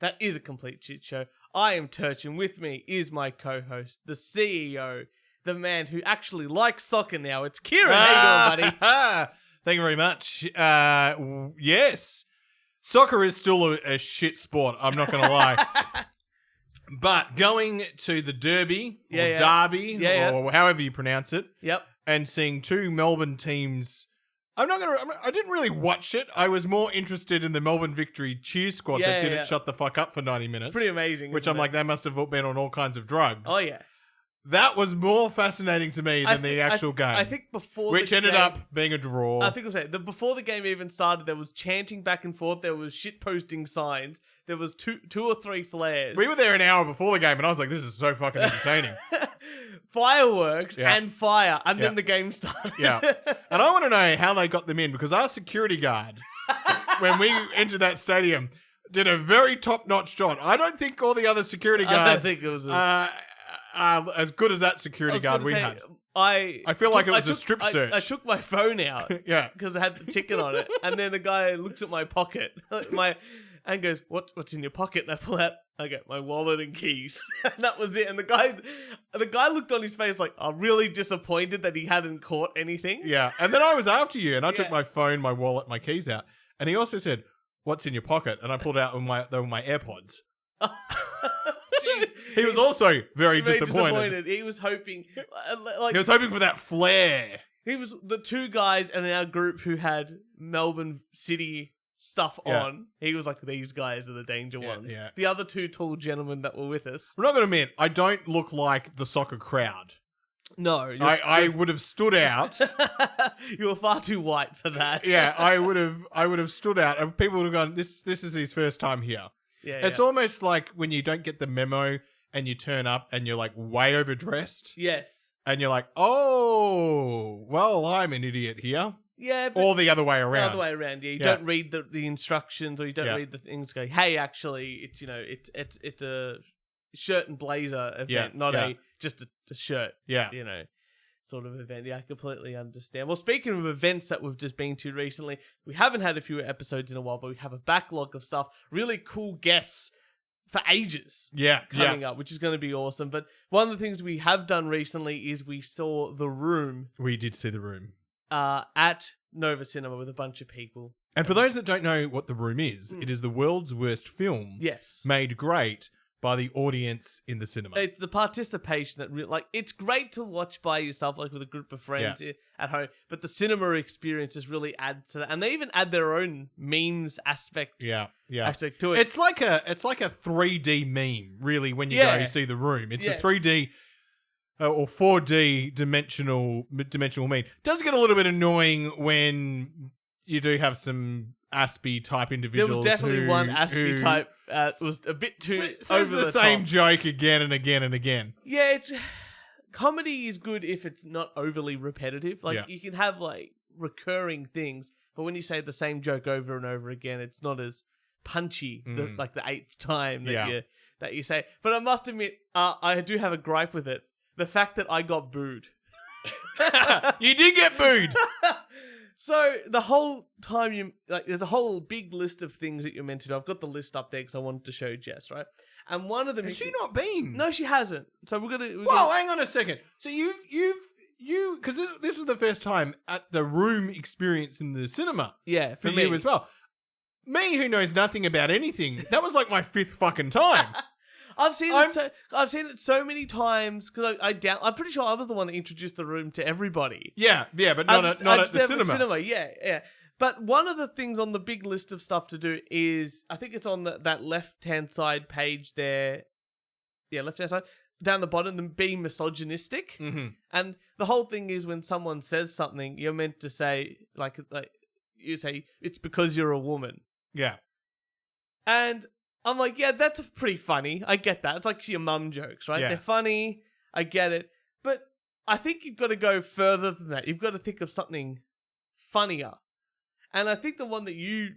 that is a complete shit show. I am Turch, and with me is my co-host, the CEO, the man who actually likes soccer now. It's Kieran. How you doing, buddy? Thank you very much. Yes. Soccer is still a shit sport, I'm not going to lie. But going to the Derby, or Derby, or however you pronounce it, and seeing two Melbourne teams, I didn't really watch it. I was more interested in the Melbourne Victory cheer squad that didn't shut the fuck up for 90 minutes. It's pretty amazing, which I'm like, they must have been on all kinds of drugs. Oh, yeah. That was more fascinating to me than the actual game. I think before which ended up being a draw. I think I'll say before the game even started, there was chanting back and forth. There was shit posting signs. There was two or three flares. We were there an hour before the game, and I was like, "This is so fucking entertaining." Fireworks and fire, and then the game started. And I want to know how they got them in, because our security guard, when we entered that stadium, did a very top-notch job. I don't think all the other security guards. I don't think it was as good as that security guard we had. I feel like it was a strip search. I took my phone out, because it had the ticket on it, and then the guy looks at my pocket, and goes, "What's in your pocket?" And I pull out, I get my wallet and keys, and that was it. And the guy looked on his face like, I'm really disappointed that he hadn't caught anything. Yeah, and then I was after you, and I took my phone, my wallet, my keys out, and he also said, "What's in your pocket?" And I pulled out they were my AirPods. He was also very disappointed. He was hoping, he was hoping for that flair. He was the two guys in our group who had Melbourne City stuff on. He was like, these guys are the danger ones. Yeah. The other two tall gentlemen that were with us. I'm not going to admit, I don't look like the soccer crowd. No. I would have stood out. You were far too white for that. Yeah, I would have stood out, and people would have gone, this is his first time here. Yeah, it's almost like when you don't get the memo and you turn up and you're like way overdressed. Yes. And you're like, oh, well, I'm an idiot here. Yeah. But or the other way around. The other way around, yeah. You don't read the instructions, or you don't read the things. Go, hey, actually, it's it's a shirt and blazer event, not just a shirt. Yeah. Sort of event. Yeah, I completely understand. Well, speaking of events that we've just been to recently, we haven't had a few episodes in a while, but we have a backlog of stuff. Really cool guests for ages coming up, which is going to be awesome. But one of the things we have done recently is we saw The Room. We did see The Room. At Nova Cinema with a bunch of people. And for those that don't know what The Room is, it is the world's worst film. Yes. Made great by the audience in the cinema. It's the participation that it's great to watch by yourself, like with a group of friends at home, but the cinema experiences really add to that. And they even add their own memes aspect aspect to it. It's like a 3D meme, really, when you go see The Room. It's a 3D or 4D dimensional meme. Does get a little bit annoying when you do have some Aspie type individuals. There was definitely one Aspie type was a bit too over the same top. joke again and again and again. Yeah, comedy is good if it's not overly repetitive. Like you can have like recurring things, but when you say the same joke over and over again, it's not as punchy. Like the eighth time that you say. But I must admit, I do have a gripe with it. The fact that I got booed. You did get booed. So the whole time there's a whole big list of things that you're meant to do. I've got the list up there because I wanted to show Jess, right? And one of them has she not been? No, she hasn't. So we're gonna. Hang on a second. So you because this was the first time at the Room experience in the cinema. Yeah, for you as well. Me, who knows nothing about anything, that was like my fifth fucking time. I've seen it so many times because I'm pretty sure I was the one that introduced The Room to everybody. Yeah, but not at the cinema. Yeah. But one of the things on the big list of stuff to do is, I think it's on that left-hand side page there. Yeah, left-hand side. Down the bottom, them being misogynistic. Mm-hmm. And the whole thing is when someone says something, you're meant to say, like you say, it's because you're a woman. Yeah. And I'm like, yeah, that's pretty funny. I get that. It's like your mum jokes, right? Yeah. They're funny. I get it. But I think you've got to go further than that. You've got to think of something funnier. And I think the one that you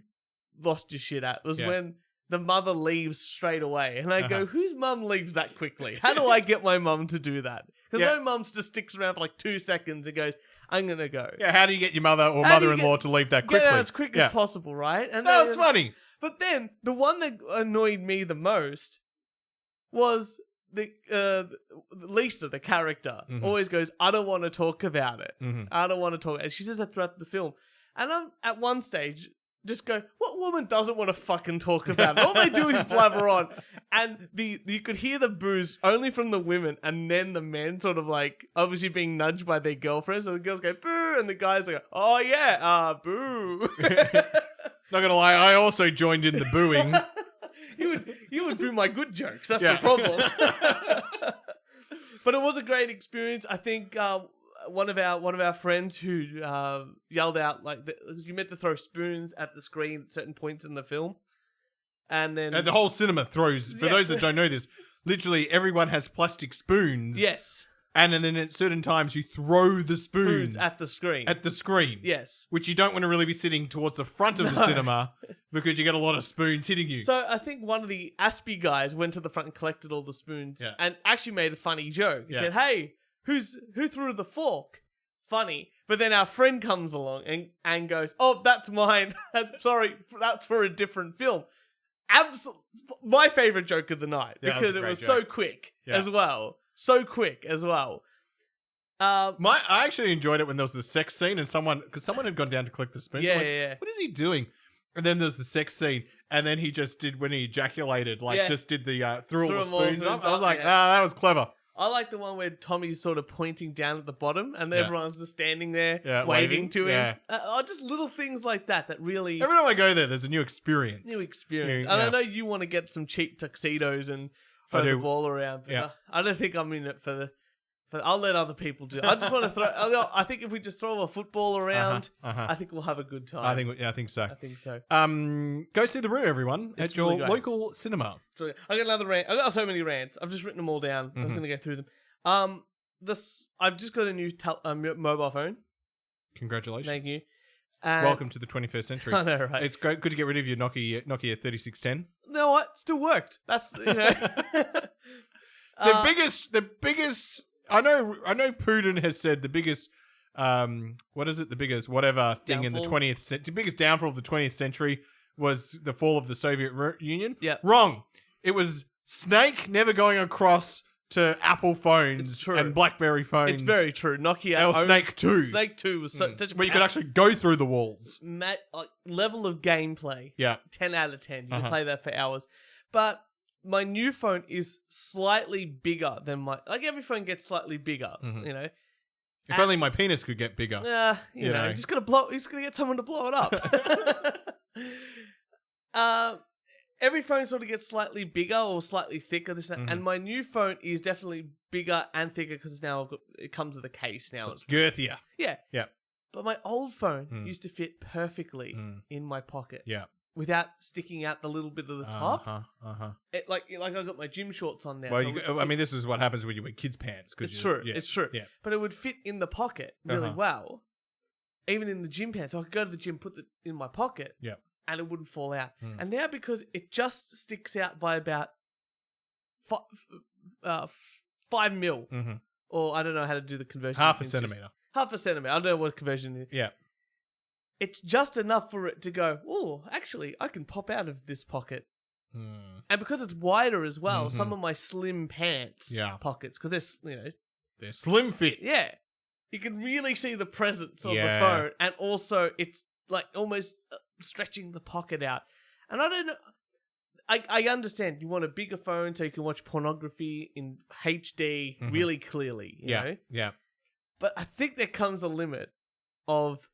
lost your shit at was when the mother leaves straight away. And I go, whose mum leaves that quickly? How do I get my mum to do that? Because no mum's just sticks around for like 2 seconds and goes, I'm going to go. Yeah, how do you get your mother or mother-in-law to leave that quickly? Yeah, as quick as possible, right? And no, it's funny. But then the one that annoyed me the most was the Lisa, the character, always goes, "I don't want to talk about it. I don't want to talk." And she says that throughout the film. And I'm at one stage just go, "What woman doesn't want to fucking talk about it?" All they do is blabber on, and you could hear the boos only from the women, and then the men sort of like obviously being nudged by their girlfriends. So the girls go boo, and the guys go, "Oh yeah, boo." Not gonna lie, I also joined in the booing. You would boo my good jokes. That's the problem. But it was a great experience. I think one of our friends who yelled out you meant to throw spoons at the screen at certain points in the film, and then the whole cinema throws. For those that don't know this, literally everyone has plastic spoons. Yes. And then at certain times you throw the spoons at the screen. At the screen. Yes. Which you don't want to really be sitting towards the front of the cinema because you get a lot of spoons hitting you. So I think one of the Aspie guys went to the front and collected all the spoons and actually made a funny joke. He said, "Hey, who threw the fork?" Funny. But then our friend comes along and goes, "Oh, that's mine. Sorry, that's for a different film." My favorite joke of the night because it was so quick as well. So quick as well. I actually enjoyed it when there was the sex scene and someone had gone down to collect the spoons. Yeah. What is he doing? And then there's the sex scene, and then he just did when he ejaculated, just did the threw all the spoons up. I was like, that was clever. I like the one where Tommy's sort of pointing down at the bottom, and everyone's just standing there waving to him. Just little things like that really. Every time I go there, there's a new experience. And I know you want to get some cheap tuxedos and throw the ball around. But I don't think I'm in it for the. I'll let other people do it. I just want to throw. I think if we just throw a football around, I think we'll have a good time. I think so. I think so. Go see The Room, everyone, at your local cinema. I got another rant. I got so many rants. I've just written them all down. I'm going to go through them. I've just got a new mobile phone. Congratulations. Thank you. Welcome to the 21st century. I know, right? It's good to get rid of your Nokia 3610. No, what? Still worked. That's the biggest. I know Putin has said the biggest. What is it? The biggest whatever thing in the 20th. The biggest downfall of the 20th century was the fall of the Soviet Union. Yeah, wrong. It was Snake never going across to Apple phones and BlackBerry phones. It's very true. Nokia. Snake 2. Snake 2 was such where you could actually go through the walls. Level of gameplay. Yeah. 10 out of 10. You can play that for hours. But my new phone is slightly bigger than my... every phone gets slightly bigger, you know. If only my penis could get bigger. You know. Just gotta get someone to blow it up. Every phone sort of gets slightly bigger or slightly thicker, and my new phone is definitely bigger and thicker because it comes with a case now. So it's girthier. Yeah. Yeah. But my old phone used to fit perfectly in my pocket. Yeah. Without sticking out the little bit of the top. It, like I got my gym shorts on now. Well, this is what happens when you wear kids' pants. It's true. Yeah. But it would fit in the pocket really well. Even in the gym pants. So I could go to the gym, put it in my pocket. Yeah. And it wouldn't fall out. And now because it just sticks out by about 5 mil. Or I don't know how to do the conversion. Half a centimetre. Half a centimetre. I don't know what conversion is. Yeah. It's just enough for it to go, oh, actually, I can pop out of this pocket. And because it's wider as well, some of my slim pants pockets, because they're slim fit. Yeah. You can really see the presence of the phone. And also, it's like almost stretching the pocket out. And I don't know. I understand you want a bigger phone so you can watch pornography in HD really clearly, you know? Yeah. But I think there comes a limit of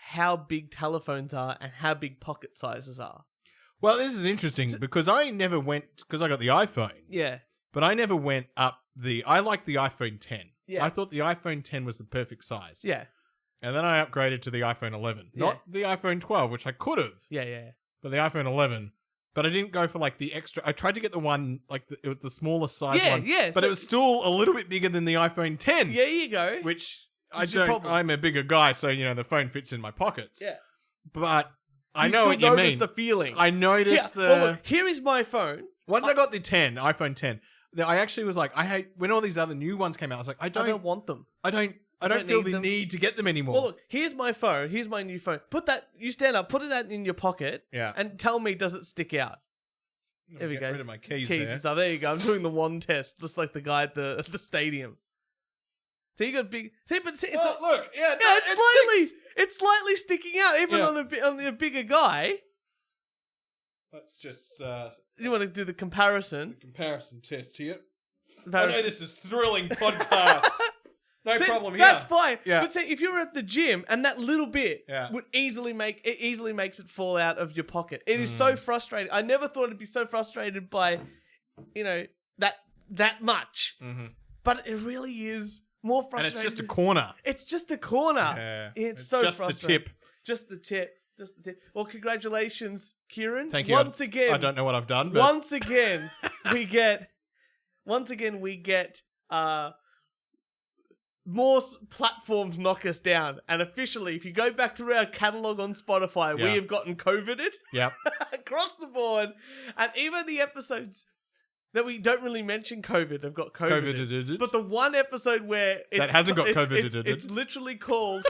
how big telephones are and how big pocket sizes are. Well, this is interesting because I never went, because I got the iPhone. Yeah. But I never went up I liked the iPhone 10. Yeah. I thought the iPhone 10 was the perfect size. Yeah. And then I upgraded to the iPhone 11. Not the iPhone 12, which I could have. Yeah. But the iPhone 11. But I didn't go for the extra. I tried to get the one, the smallest size one. Yeah. But it was still a little bit bigger than the iPhone 10. Yeah, you go. Which I'm a bigger guy, so, the phone fits in my pockets. Yeah. But I know what you mean. Notice the feeling. I noticed the... Well, look, here is my phone. Once I got the iPhone 10, I actually was like, I hate... When all these other new ones came out, I was like, I don't want them. I I don't feel the need to get them anymore. Well, look, here's my phone. Here's my new phone. You stand up, put that in your pocket, and tell me, does it stick out? There we go. Get rid of my keys and stuff. There you go. I'm doing the wand test, just like the guy at the stadium. So you got big. See, but see, look, it's slightly sticking out, even on a bigger guy. Let's just. You want to do the comparison? The comparison test here. I know this is thrilling podcast. No problem here. That's fine. Yeah. But see, if you're at the gym and that little bit would easily makes it fall out of your pocket. It is so frustrating. I never thought it'd be so frustrated by, that much. Mm-hmm. But it really is more frustrating. And it's just a corner. It's just a corner. Yeah. It's so just frustrating. Just the tip. Well, congratulations, Kieran. Thank you. Once again, I don't know what I've done. But... Once again, we get more platforms knock us down. And officially, if you go back through our catalogue on Spotify, we have gotten COVIDed across the board. And even the episodes that we don't really mention COVID have got COVID. But the one episode where that hasn't got COVID, it's literally called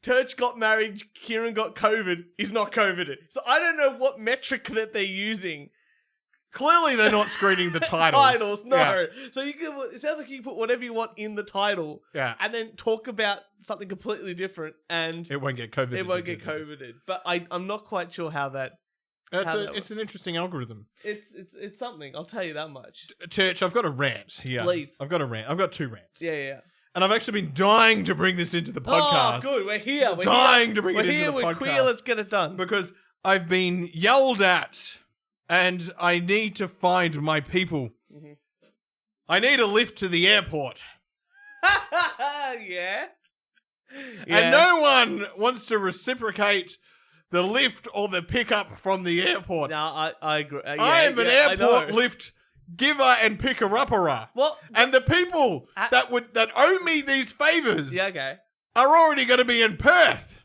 Turch got married, Kieran got COVID, is not COVIDed. So I don't know what metric that they're using. Clearly, they're not screening the titles. No. Yeah. So it sounds like you can put whatever you want in the title, and then talk about something completely different, and it won't get COVID. It won't get COVIDed. But I'm not quite sure how that. It's an interesting algorithm. It's something. I'll tell you that much. Church, I've got a rant here. Please. I've got a rant. I've got two rants. Yeah. And I've actually been dying to bring this into the podcast. Oh, good. We're here. We're dying to bring it into the podcast. We're queer. Let's get it done. Because I've been yelled at. And I need to find my people. Mm-hmm. I need a lift to the airport. Yeah. And no one wants to reciprocate the lift or the pickup from the airport. No, I agree. I am an airport lift giver and picker-upper. Well, and the people that owe me these favors are already going to be in Perth.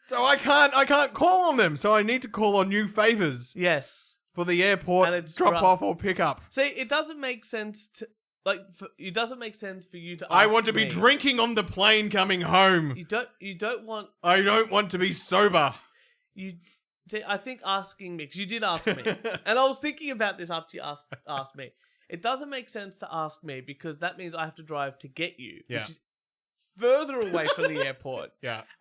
So I can't call on them. So I need to call on you favors. Yes. For the airport drop off or pick up. See, it doesn't make sense to it doesn't make sense for you to ask I want to be drinking on the plane coming home. You don't want I don't want to be sober. I think asking me, because you did ask me. And I was thinking about this after you asked me. It doesn't make sense to ask me because that means I have to drive to get you, which is further away from the airport,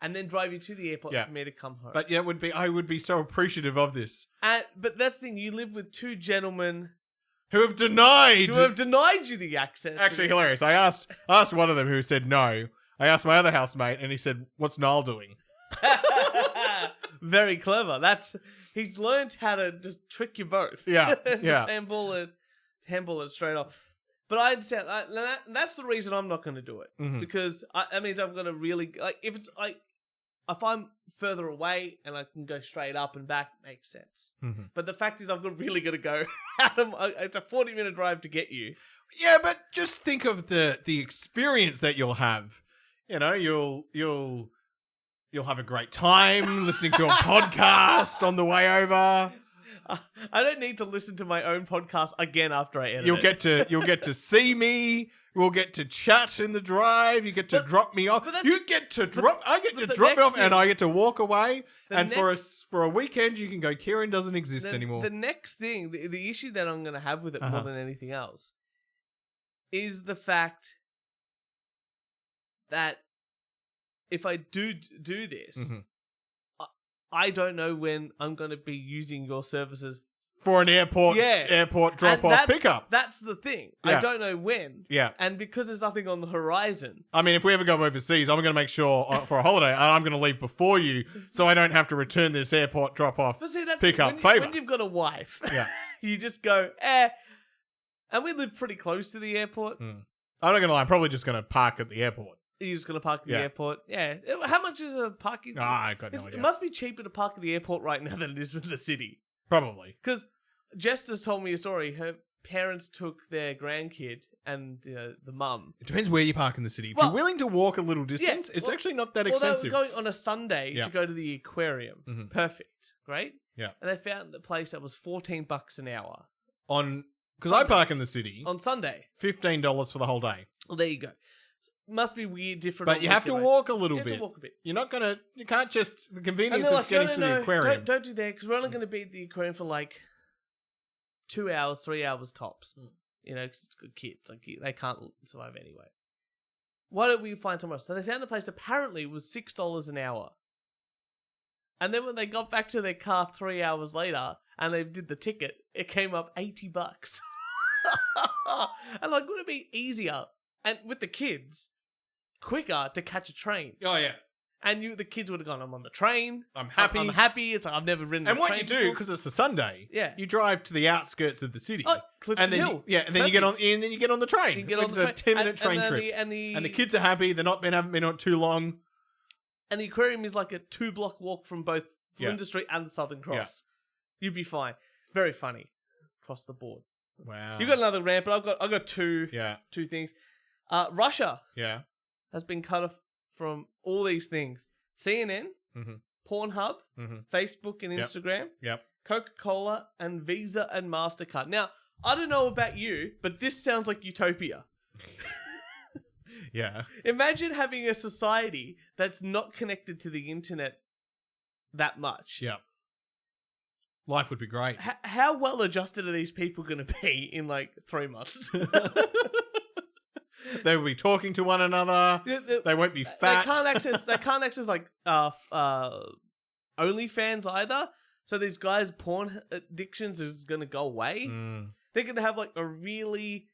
and then drive you to the airport for me to come home. But I would be so appreciative of this. But that's the thing. You live with two gentlemen who have denied you the access. Actually, hilarious. I asked one of them who said no. I asked my other housemate, and he said, "What's Niall doing?" Very clever. He's learned how to just trick you both. Yeah. handball it straight off. But I understand. That's the reason I'm not going to do it, because that means I'm going to really if I'm further away and I can go straight up and back, makes sense. Mm-hmm. But the fact is, I'm really going to go. It's a 40-minute drive to get you. Yeah, but just think of the experience that you'll have. You know, you'll have a great time listening to a podcast on the way over. I don't need to listen to my own podcast again after I edit it. You'll get to see me. We'll get to chat in the drive. You get to drop me off. I get to drop me off, and I get to walk away. And for a weekend, you can go, Kieran doesn't exist anymore. The next thing, the issue that I'm going to have with it more than anything else, is the fact that if I do this, I don't know when I'm going to be using your services for an airport drop-off pickup. That's the thing. Yeah. I don't know when. Yeah. And because there's nothing on the horizon. I mean, if we ever go overseas, I'm going to make sure for a holiday, I'm going to leave before you so I don't have to return this airport drop-off pickup favor. When you've got a wife, you just go, and we live pretty close to the airport. I'm not going to lie, I'm probably just going to park at the airport. You're just going to park at the airport? Yeah. How much is a parking? I got no idea. It must be cheaper to park at the airport right now than it is with the city. Probably. Because Jess just told me a story. Her parents took their grandkid and the mum. It depends where you park in the city. If you're willing to walk a little distance, it's actually not that expensive. They were going on a Sunday to go to the aquarium. Mm-hmm. Perfect. Great. Yeah. And they found a place that was $14 an hour. On Because I park in the city. On Sunday. $15 for the whole day. Well, there you go. Must be weird, different. But you have to walk a little bit. You have to walk a bit. You're not going to... You can't just... The convenience of like, getting to the aquarium. Don't do that, because we're only going to be at the aquarium for like 2 hours, 3 hours tops. You know, because it's good kids. Like, they can't survive anyway. Why don't we find somewhere else? So they found a place apparently was $6 an hour. And then when they got back to their car 3 hours later and they did the ticket, it came up $80. And like, would it be easier and with the kids quicker to catch a train? Oh yeah. And the kids would have gone, I'm on the train. I'm happy. I'm happy. It's like, I've never ridden. And a what train you do, before. because it's a Sunday, you drive to the outskirts of the city. Oh, Clifton Hill. And then you get on, and then you get on the train. You get on it's the a 10-minute train trip. And the kids are happy. Haven't been on too long. And the aquarium is like a 2-block walk from both Flinders Street and the Southern Cross. You'd be fine. Very funny across the board. Wow. You got another rant, but I've got two things. Russia has been cut off from all these things. CNN, Pornhub, Facebook and Instagram, Coca-Cola, and Visa and MasterCard. Now, I don't know about you, but this sounds like utopia. Yeah. Imagine having a society that's not connected to the internet that much. Yeah. Life would be great. How well adjusted are these people going to be in like 3 months? They will be talking to one another. They won't be fat. They can't access like OnlyFans either. So these guys' porn addictions is going to go away. They're going to have like a really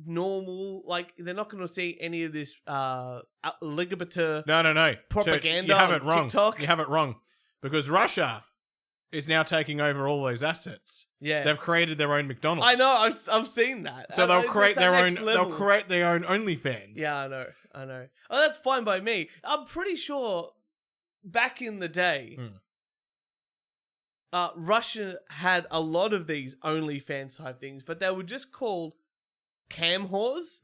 normal, like they're not going to see any of this LGBT No. propaganda. Church, you have it wrong. TikTok. You have it wrong. Because Russia is now taking over all those assets. Yeah, they've created their own McDonald's. I know. I've seen that. So they'll create their own. They'll create their own OnlyFans. Yeah, I know. Oh, that's fine by me. I'm pretty sure back in the day, Russia had a lot of these OnlyFans type things, but they were just called cam whores.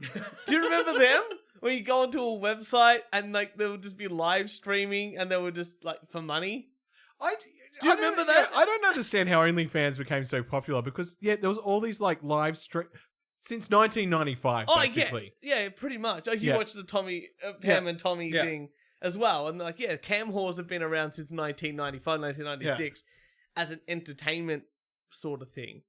Do you remember them? When you go onto a website and like they would just be live streaming and they were just like for money. Do you remember that? I don't understand how OnlyFans became so popular because there was all these like live stream since 1995 basically. Yeah, pretty much. Like you watch the Pam and Tommy thing as well, and like cam whores have been around since 1995, 1996 as an entertainment sort of thing.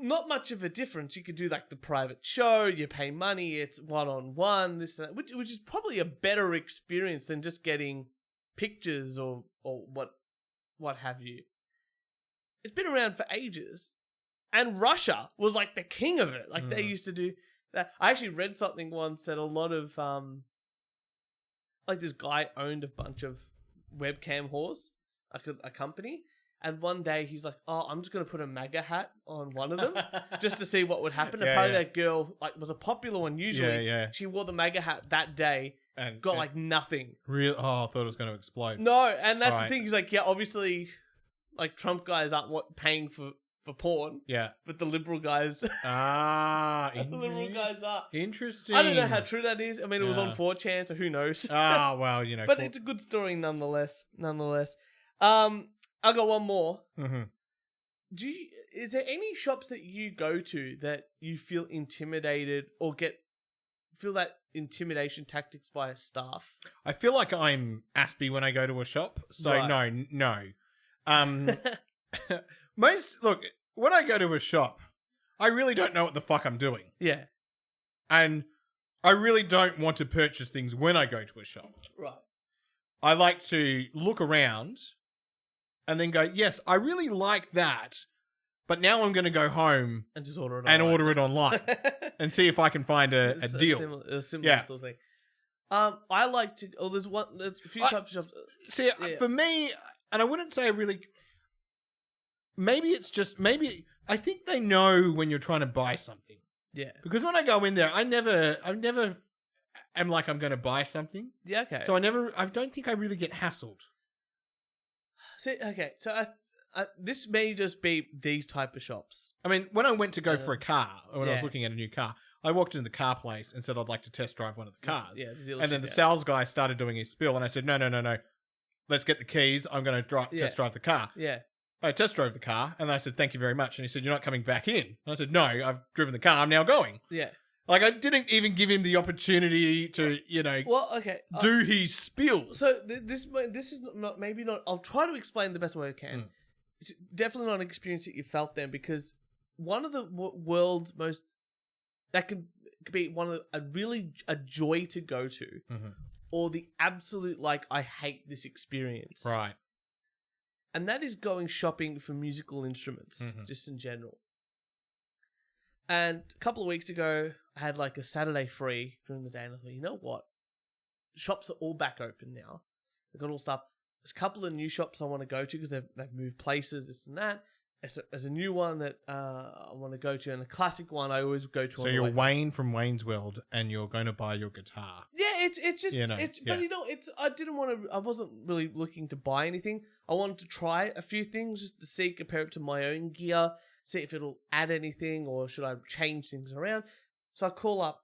Not much of a difference. You could do like the private show, you pay money, it's one-on-one, this and that, which is probably a better experience than just getting pictures or what have you. It's been around for ages. And Russia was like the king of it. Like they used to do that. I actually read something once that a lot of like this guy owned a bunch of webcam whores, like a company. And one day he's like, "Oh, I'm just gonna put a MAGA hat on one of them just to see what would happen." Apparently, that girl was a popular one. Usually, she wore the MAGA hat that day and got like nothing. Real? Oh, I thought it was going to explode. No, and that's the thing. He's like, obviously, like Trump guys aren't paying for porn. Yeah, but the liberal guys. The liberal guys are. Interesting. I don't know how true that is. I mean, it was on 4chan, so who knows? Well, But it's a good story nonetheless. I got one more. Is there any shops that you go to that you feel intimidated or feel that intimidation tactics by staff? I feel like I'm Aspie when I go to a shop. So no. Look, when I go to a shop, I really don't know what the fuck I'm doing. Yeah. And I really don't want to purchase things when I go to a shop. Right. I like to look around and then go, yes, I really like that, but now I'm going to go home and just order it online and see if I can find a deal. A similar sort of thing. I like to. Oh, there's a few types of shops. See, for me, and I wouldn't say really. Maybe I think they know when you're trying to buy something. Yeah. Because when I go in there, I never am like I'm going to buy something. Yeah. Okay. So I don't think I really get hassled. See, okay, so this may just be these type of shops. I mean, when I went to go for a car, when I was looking at a new car, I walked into the car place and said I'd like to test drive one of the cars. Yeah, and then the sales guy started doing his spiel, and I said, no. Let's get the keys. I'm going to test drive the car. Yeah. I test drove the car, and I said, thank you very much. And he said, you're not coming back in. And I said, no, I've driven the car. I'm now going. Yeah. Like, I didn't even give him the opportunity to, Well, okay. do his spiel. So this is not maybe not. I'll try to explain the best way I can. It's definitely not an experience that you felt then, because one of the world's most that could be one of a joy to go to, or the absolute I hate this experience. Right. And that is going shopping for musical instruments, just in general. And a couple of weeks ago, I had a Saturday free during the day, and I thought, you know what? Shops are all back open now. They've got all stuff. There's a couple of new shops I want to go to because they've moved places, this and that. There's a new one that I want to go to, and a classic one I always go to. So you're Wayne from Wayne's World, and you're going to buy your guitar. Yeah, it's just but I didn't want to. I wasn't really looking to buy anything. I wanted to try a few things just to see, compare it to my own gear, see if it'll add anything, or should I change things around. So I call up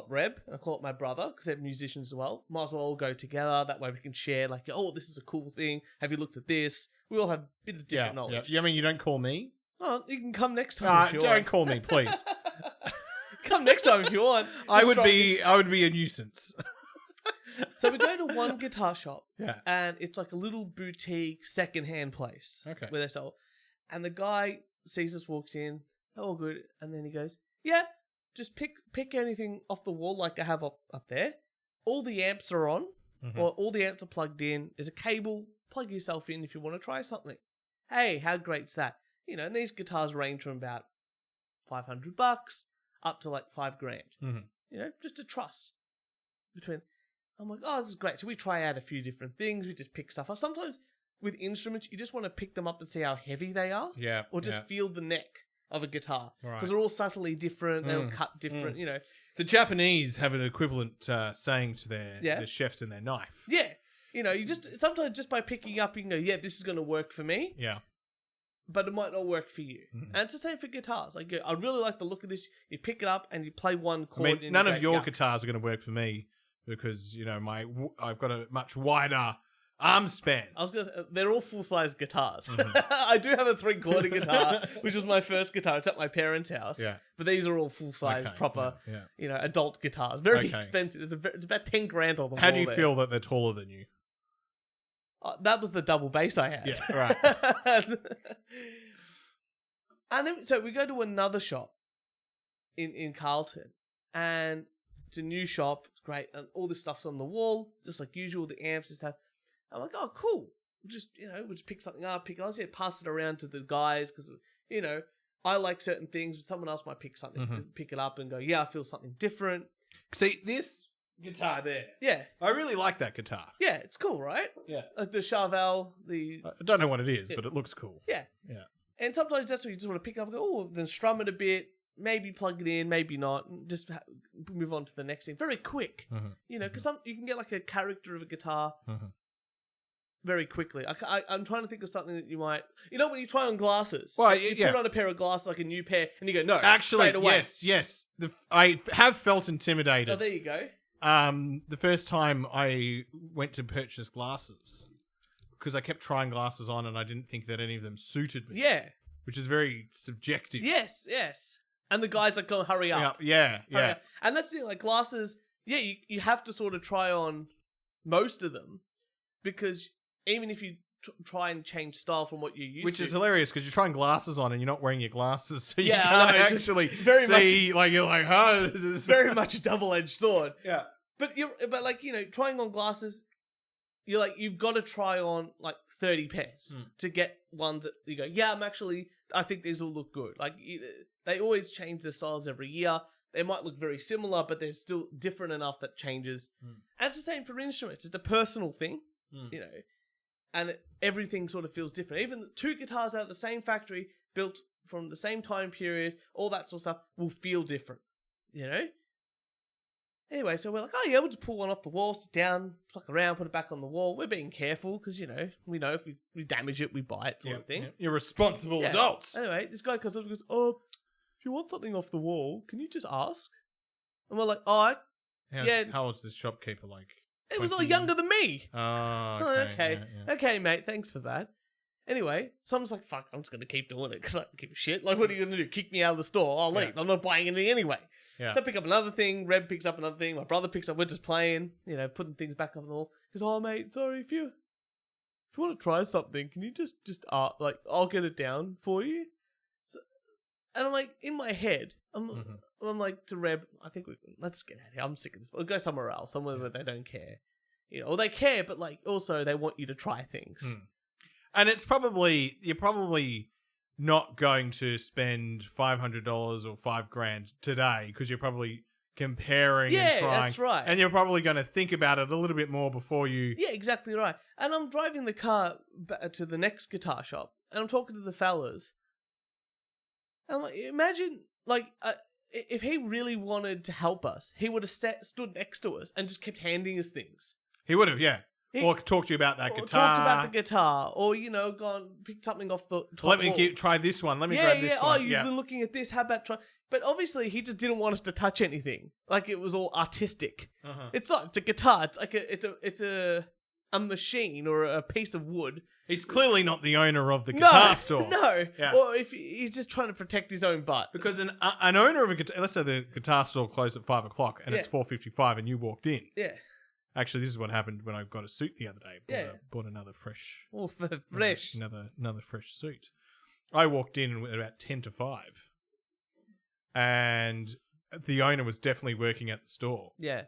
Reb, and I call up my brother, because they're musicians as well. Might as well all go together. That way we can share, this is a cool thing. Have you looked at this? We all have a bit of different knowledge. Yeah. I mean, you don't call me? Oh, you can come next time if you want. Don't call me, please. Come next time if you want. I would be a nuisance. So we go to one guitar shop, and it's a little boutique second-hand place. Okay. Where they sell. And the guy sees us, walks in, all good, and then he goes, yeah, just pick anything off the wall like I have up there. All the amps are on, or all the amps are plugged in. There's a cable. Plug yourself in if you want to try something. Hey, how great's that? And these guitars range from about $500 up to $5,000. Just a trust between. I'm like, oh, this is great. So we try out a few different things. We just pick stuff up. Sometimes with instruments, you just want to pick them up and see how heavy they are. Yeah. Or just feel the neck of a guitar. Right. Because they're all subtly different. They'll cut different, The Japanese have an equivalent saying to their chefs and their knife. Yeah. You just sometimes just by picking up, you can go, yeah, this is going to work for me. Yeah. But it might not work for you. And it's the same for guitars. I really like the look of this. You pick it up and you play one chord. None of your guitars are going to work for me because, I've got a much wider arm span. They're all full-size guitars. I do have a 3/4 guitar, which was my first guitar. It's at my parents' house. Yeah. But these are all full-size, proper, adult guitars. Very expensive. It's about $10,000 on the How do you feel that they're taller than you? That was the double bass I had. Yeah, right. And then, so we go to another shop in Carlton, and it's a new shop. It's great. And all this stuff's on the wall, just like usual, the amps and stuff. I'm like, oh, cool. We'll just pick something up, pass it around to the guys, because, I like certain things, but someone else might pick something, pick it up and go, yeah, I feel something different. See, this guitar there. Yeah. I really like that guitar. Yeah, it's cool, right? Yeah. Like the Charvel, I don't know what it is, but it looks cool. Yeah. Yeah. And sometimes that's what you just want to pick up and go, oh, then strum it a bit, maybe plug it in, maybe not, and just move on to the next thing. Very quick. Because you can get a character of a guitar very quickly. I'm trying to think of something that you might... when you try on glasses. Well, you put on a pair of glasses, like a new pair, and you go, no, actually, straight away. Yes. I have felt intimidated. Oh, there you go. The first time I went to purchase glasses, because I kept trying glasses on and I didn't think that any of them suited me. Yeah. Which is very subjective. Yes. And the guys are going, hurry up. Yeah. Hurry up. And that's the thing, glasses, you have to sort of try on most of them, because even if you try and change style from what you used to. Which is hilarious, because you're trying glasses on and you're not wearing your glasses, so you can't actually very see, much, you're like, oh, this is... Very much a double-edged sword. Yeah. But trying on glasses, you've got to try on 30 pairs to get ones that you go, yeah, I think these will look good. They always change their styles every year. They might look very similar, but they're still different enough that changes. And it's the same for instruments. It's a personal thing, and everything sort of feels different. Even the two guitars out of the same factory, built from the same time period, all that sort of stuff will feel different, Anyway, so we're like, oh yeah, we'll just pull one off the wall, sit down, pluck around, put it back on the wall. We're being careful because, we know if we damage it, we buy it sort of thing. Yeah. You're responsible adults. Anyway, this guy comes up and goes, oh, if you want something off the wall, can you just ask? And we're like, oh, How old's this shopkeeper like? It was all younger than me. Oh, okay. Yeah. Okay, mate, thanks for that. Anyway, someone's like, fuck, I'm just going to keep doing it because I don't give a shit. Like, what are you going to do? Kick me out of the store? I'll leave. I'm not buying anything anyway. Yeah. So I pick up another thing. Reb picks up another thing. My brother picks up. We're just playing, putting things back on the wall. He goes, oh, mate, sorry, if you want to try something, can you just I'll get it down for you? So, and I'm like, in my head, I'm like to Reb, I think let's get out of here. I'm sick of this. We'll go somewhere else, somewhere where they don't care. Or they care, but like also they want you to try things. And you're probably not going to spend $500 or $5,000 today because you're probably comparing and trying. That's right. And you're probably going to think about it a little bit more before you... Yeah, exactly right. And I'm driving the car to the next guitar shop and I'm talking to the fellas. And I'm like, imagine, like, if he really wanted to help us, he would have stood next to us and just kept handing us things. He would have, yeah. Or talk to you about that guitar. Talked about the guitar. Or, gone, picked something off the top. Try this one. Let me grab this one. Oh, you've been looking at this. How about try... But obviously, he just didn't want us to touch anything. Like, it was all artistic. It's not. It's a guitar. It's like it's a machine or a piece of wood. He's clearly not the owner of the guitar store. No. Yeah. Or if he's just trying to protect his own butt. Because an owner of a guitar... Let's say the guitar store closed at 5 o'clock and it's 4:55 and you walked in. Yeah. Actually, this is what happened when I got a suit the other day. Bought another fresh... Oh, fresh. Another fresh suit. I walked in at about 10 to 5. And the owner was definitely working at the store. Yeah.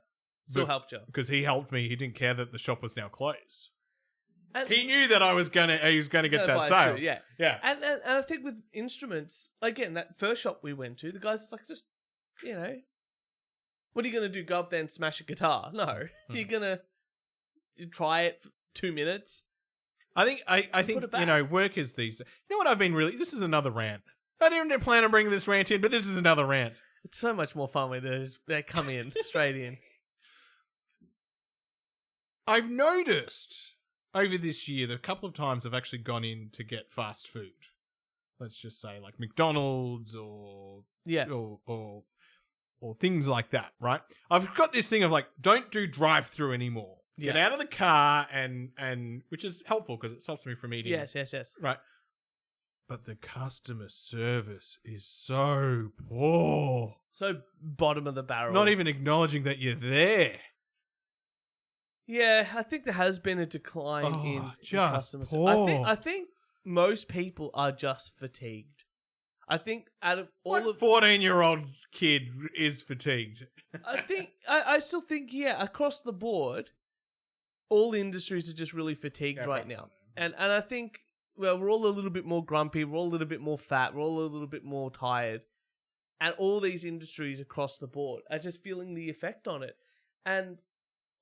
Still helped you. Because he helped me. He didn't care that the shop was now closed. And he knew that he was gonna get that sale. Yeah. Yeah. And I think with instruments, again, that first shop we went to, the guy's like, just, what are you going to do? Go up there and smash a guitar? No. You're going to try it for 2 minutes. I think work is these... You know what I've been really... This is another rant. I didn't plan on bringing this rant in, but this is another rant. It's so much more fun when they come in, straight in. I've noticed over this year that a couple of times I've actually gone in to get fast food. Let's just say like McDonald's or things like that, right? I've got this thing of like, don't do drive-through anymore. Get out of the car and which is helpful because it stops me from eating. Yes. Right. But the customer service is so poor. So bottom of the barrel. Not even acknowledging that you're there. Yeah, I think there has been a decline in customer service. I think most people are just fatigued. I think out of all of 14-year-old kid is fatigued. I still think across the board, all industries are just really fatigued right now. And I think we're all a little bit more grumpy, we're all a little bit more fat, we're all a little bit more tired. And all these industries across the board are just feeling the effect on it. And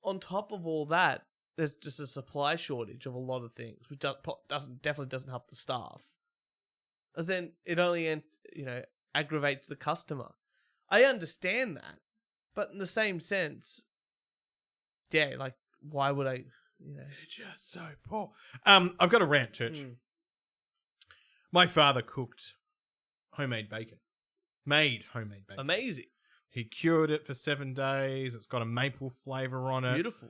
on top of all that, there's just a supply shortage of a lot of things, which definitely doesn't help the staff. As then it only aggravates the customer. I understand that, but in the same sense, like why would I? They're just so poor. I've got a rant, Turch. My father cooked homemade bacon. Made homemade bacon. Amazing. He cured it for 7 days. It's got a maple flavour on it. Beautiful.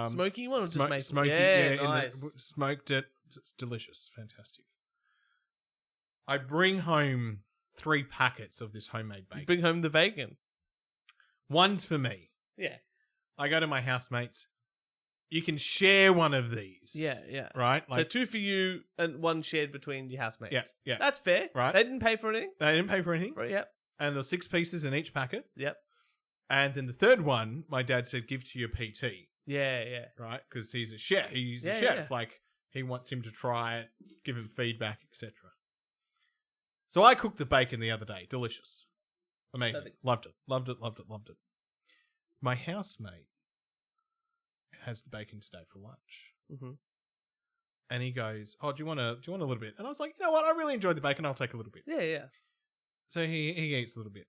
Smoky one or just maple? Smoky, nice. Smoked it. It's delicious. Fantastic. I bring home 3 packets of this homemade bacon. You bring home the bacon? One's for me. Yeah. I go to my housemates. You can share one of these. Yeah. Right? So 2 for you and 1 shared between your housemates. Yeah. That's fair. Right. They didn't pay for anything? They didn't pay for anything. Right, yep. And there were 6 pieces in each packet. Yep. And then the third one, my dad said, give to your PT. Yeah. Right? Because he's a chef. He's a chef. Like, he wants him to try it, give him feedback, etc. So I cooked the bacon the other day. Delicious. Amazing. Perfect. Loved it. My housemate has the bacon today for lunch. Mm-hmm. And he goes, oh, do you want a little bit? And I was like, you know what? I really enjoyed the bacon. I'll take a little bit. Yeah. So he eats a little bit.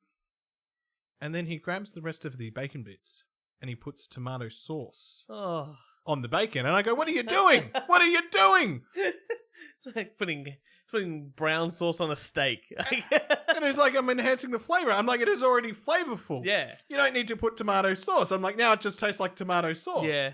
And then he grabs the rest of the bacon bits and he puts tomato sauce on the bacon. And I go, what are you doing? What are you doing? Like putting brown sauce on a steak. And he's like, I'm enhancing the flavour. I'm like, it is already flavourful. Yeah. You don't need to put tomato sauce. I'm like, now it just tastes like tomato sauce. Yeah.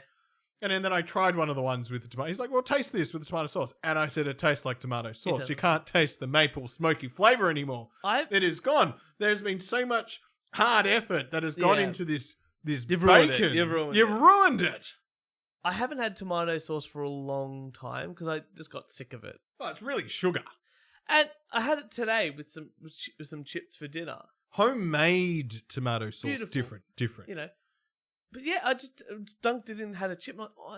And then I tried one of the ones with the tomato. He's like, well, taste this with the tomato sauce. And I said, it tastes like tomato sauce. You can't taste the maple smoky flavor anymore. It is gone. There's been so much hard effort that has gone into this You've bacon. You've ruined it. I haven't had tomato sauce for a long time because I just got sick of it. Oh, it's really sugar. And I had it today with some chips for dinner. Homemade tomato sauce. Beautiful. Different. You know. But yeah, I just dunked it in and had a chip. I'm like, oh,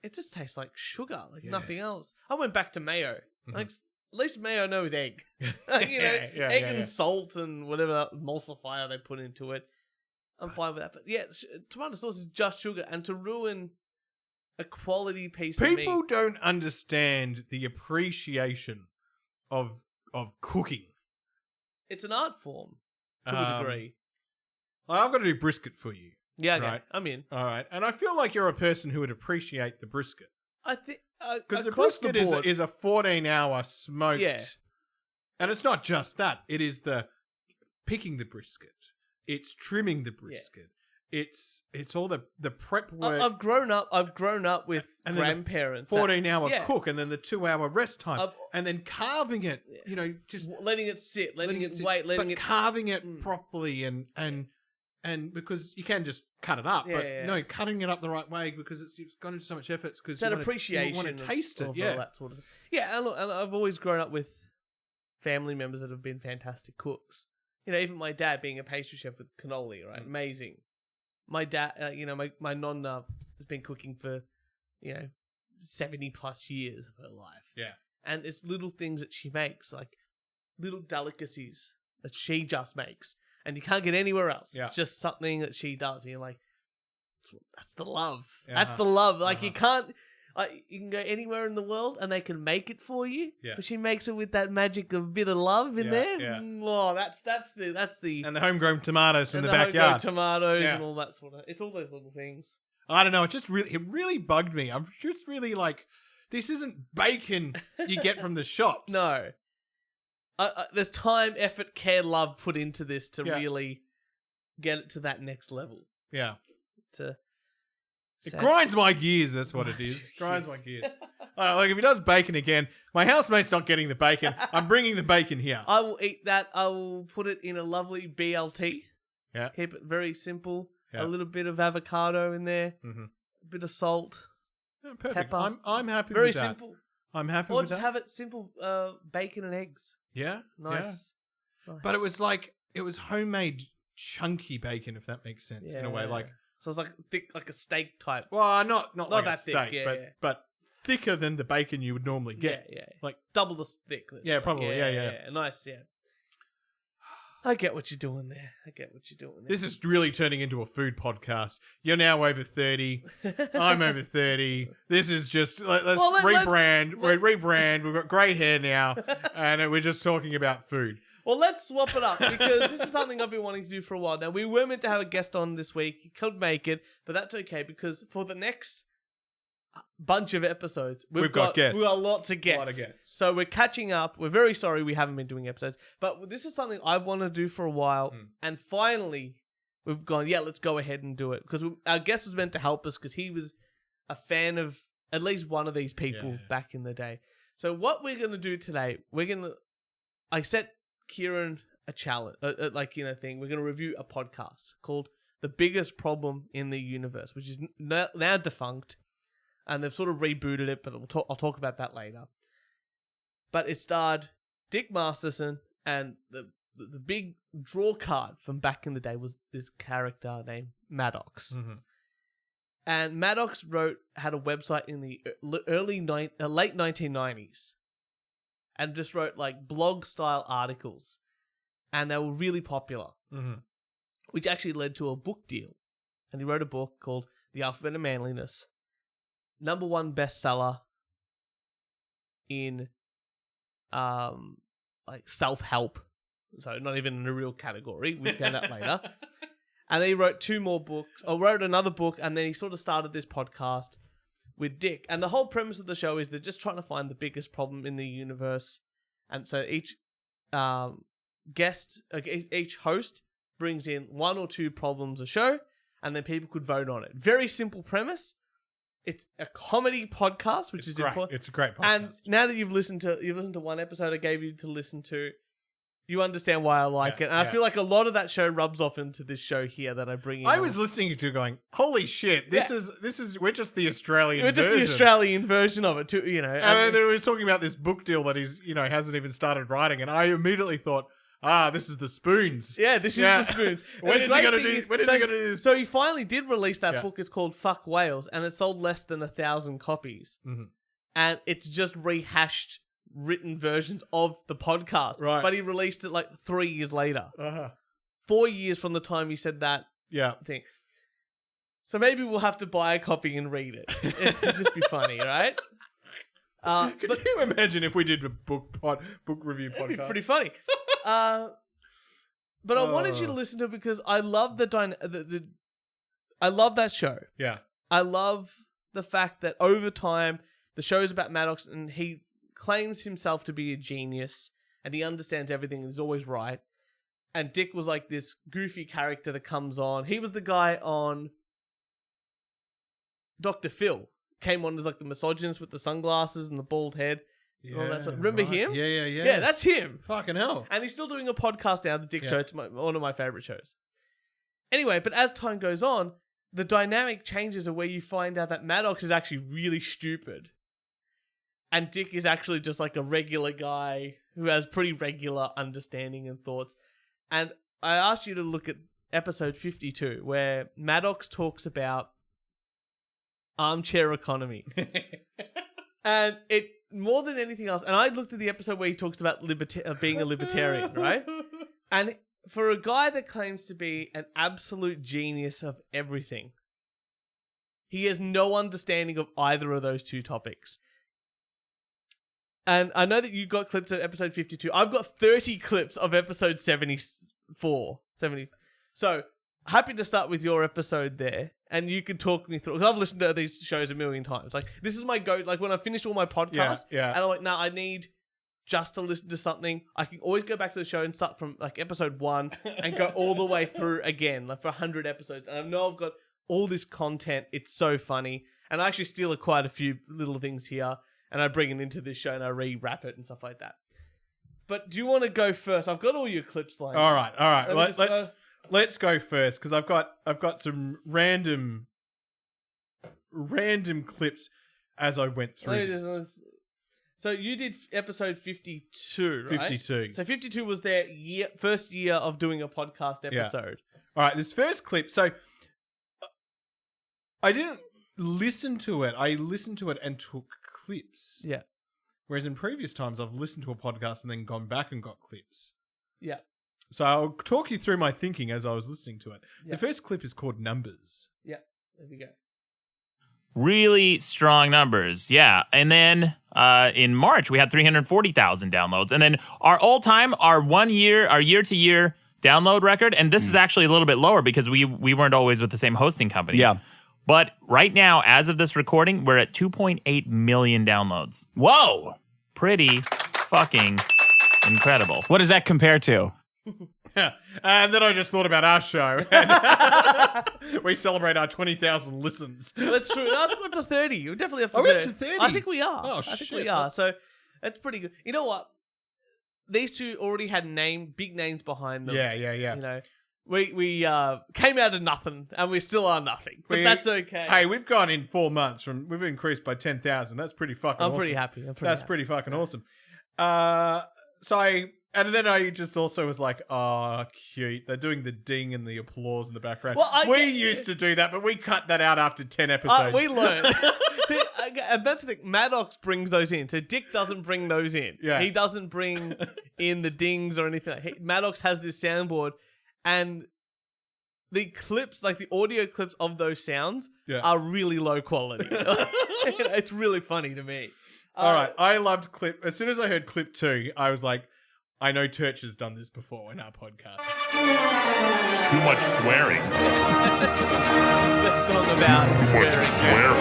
it just tastes like sugar, like nothing else. I went back to mayo. Mm-hmm. Like, at least mayo I know is egg. Egg and salt and whatever emulsifier they put into it. I'm fine with that. But yeah, tomato sauce is just sugar. And to ruin a quality piece of meat. People don't understand the appreciation of cooking. It's an art form to a degree. I've got to do brisket for you. Yeah, okay. Right? I'm in. All right. And I feel like you're a person who would appreciate the brisket. I think... Because the brisket is a 14-hour smoked... Yeah. And it's not just that. It is the picking the brisket. It's trimming the brisket. Yeah. It's all the prep work. I've grown up with grandparents. 14-hour cook and then the 2-hour rest time. And then carving it, just... Letting it sit, letting it wait, letting it... carving it properly and because you can just cut it up, no, cutting it up the right way because you've gone into so much effort because that appreciation. You want to taste it, all that sort of stuff. Yeah, and I've always grown up with family members that have been fantastic cooks. Even my dad being a pastry chef with cannoli, right? Amazing. My dad, my nonna has been cooking for, 70 plus years of her life. Yeah. And it's little things that she makes, like little delicacies that she just makes. And you can't get anywhere else. Yeah. It's just something that she does. And you're like, that's the love. Uh-huh. That's the love. Like you can't, you can go anywhere in the world and they can make it for you. Yeah. But she makes it with that magic of bit of love in there. Yeah. Oh, that's the. And the homegrown tomatoes from the backyard. Tomatoes and all that sort of. It's all those little things. I don't know. It really bugged me. I'm just really like, this isn't bacon you get from the shops. No. There's time, effort, care, love put into this to really get it to that next level. Yeah. It grinds my gears, that's what it is. It grinds my gears. Like if he does bacon again, my housemate's not getting the bacon. I'm bringing the bacon here. I will eat that. I will put it in a lovely BLT. Yeah. Keep it very simple. Yeah. A little bit of avocado in there. Mm-hmm. A bit of salt. Yeah, perfect. Pepper. I'm happy very with that. Very simple. I'm happy with that. Or just have it simple bacon and eggs. Yeah. Nice. But it was homemade chunky bacon, if that makes sense, in a way. Like, so it's like thick, like a steak type. Well, not like that a steak, thick, but thicker than the bacon you would normally get. Yeah. Like double the thickness. Yeah, probably. Yeah. Nice, yeah. I get what you're doing there. This is really turning into a food podcast. You're now over 30. I'm over 30. This is just... Let's rebrand. Rebrand. We've got grey hair now. And we're just talking about food. Well, let's swap it up because this is something I've been wanting to do for a while now. We were meant to have a guest on this week. He couldn't make it, but that's okay because for the next bunch of episodes, we've got guests. We've got lots of guests. So we're catching up. We're very sorry we haven't been doing episodes, but this is something I've wanted to do for a while, and finally we've gone, let's go ahead and do it because our guest was meant to help us because he was a fan of at least one of these people back in the day. So what we're going to do today, I set Kieran a challenge, thing. We're going to review a podcast called The Biggest Problem in the Universe, which is now defunct. And they've sort of rebooted it, but I'll talk about that later. But it starred Dick Masterson, and the big draw card from back in the day was this character named Maddox. Mm-hmm. And Maddox had a website in the late 1990s, and just wrote like blog style articles, and they were really popular, which actually led to a book deal. And he wrote a book called The Alphabet of Manliness. #1 bestseller in self-help. So not even in a real category. We found out later. And then he wrote 2 more books, or wrote another book, and then he sort of started this podcast with Dick. And the whole premise of the show is they're just trying to find the biggest problem in the universe. And so each each host brings in 1 or 2 problems a show, and then people could vote on it. Very simple premise. It's a comedy podcast, which is great. important. It's a great podcast. And now that you've listened to one episode I gave you to listen to, you understand why I like it. And I feel like a lot of that show rubs off into this show here that I bring in. I was listening to going, holy shit, this is we're just the Australian version. We're just the Australian version of it too, you know. And then he was talking about this book deal that he's, hasn't even started writing, and I immediately thought, this is the Spoons. Yeah, this is the Spoons. When is he going to do this? So he finally did release that book. It's called Fuck Whales, and it sold less than 1,000 copies. Mm-hmm. And it's just rehashed written versions of the podcast. Right. But he released it like 3 years later. 4 years from the time he said that thing. So maybe we'll have to buy a copy and read it. It'd just be funny, right? Could you imagine if we did a book review podcast? It'd be pretty funny. But I wanted you to listen to it because I love I love that show. Yeah. I love the fact that over time the show is about Maddox and he claims himself to be a genius and he understands everything and is always right. And Dick was like this goofy character that comes on. He was the guy on Dr. Phil. Came on as like the misogynist with the sunglasses and the bald head. Yeah, all that stuff. Remember him? Yeah. Yeah, that's him. Fucking hell. And he's still doing a podcast now, The Dick Show. It's one of my favorite shows. Anyway, but as time goes on, the dynamic changes of where you find out that Maddox is actually really stupid. And Dick is actually just like a regular guy who has pretty regular understanding and thoughts. And I asked you to look at episode 52, where Maddox talks about armchair economy. And it, more than anything else, and I looked at the episode where he talks about being a libertarian, right? And for a guy that claims to be an absolute genius of everything, he has no understanding of either of those two topics. And I know that you got clips of episode 52. I've got 30 clips of episode 74. 70. So, happy to start with your episode there. And you can talk me through. Because I've listened to these shows a million times. Like, this is my go. Like, when I finish all my podcasts, and I'm like, nah, I need just to listen to something. I can always go back to the show and start from, like, episode 1 and go all the way through again, like, for 100 episodes. And I know I've got all this content. It's so funny. And I actually steal quite a few little things here. And I bring it into this show and I re-wrap it and stuff like that. But do you want to go first? I've got all your clips lined up. All right. Let's go first because I've got some random clips as I went through this. So you did episode 52, right? 52. So 52 was their first year of doing a podcast episode. Yeah. All right, this first clip. So I didn't listen to it. I listened to it and took clips. Yeah. Whereas in previous times, I've listened to a podcast and then gone back and got clips. Yeah. So I'll talk you through my thinking as I was listening to it. Yeah. The first clip is called Numbers. Yeah. There we go. Really strong numbers. Yeah. And then in March, we had 340,000 downloads. And then our year-to-year download record, and this is actually a little bit lower because we weren't always with the same hosting company. Yeah. But right now, as of this recording, we're at 2.8 million downloads. Whoa. Pretty fucking incredible. What does that compare to? Yeah. And then I just thought about our show. And we celebrate our 20,000 listens. That's true. I've got to 30. You're definitely up to 30. We're up to 30? I think we are. Oh, I think shit. we are. So that's pretty good. You know what? These two already had big names behind them. Yeah. You know, we came out of nothing and we still are nothing. But that's okay. Hey, we've gone in 4 months we've increased by 10,000. That's pretty fucking awesome. I'm pretty happy. That's pretty fucking awesome. And then I just also was like, oh, cute. They're doing the ding and the applause in the background. Well, we used to do that, but we cut that out after 10 episodes. We learned. See, and that's the thing. Maddox brings those in. So Dick doesn't bring those in. Yeah. He doesn't bring in the dings or anything. Maddox has this soundboard and the clips, like the audio clips of those sounds are really low quality. It's really funny to me. All right. I loved clip. As soon as I heard clip 2, I was like, I know Turch has done this before in our podcast. Too much swearing. song about swearing.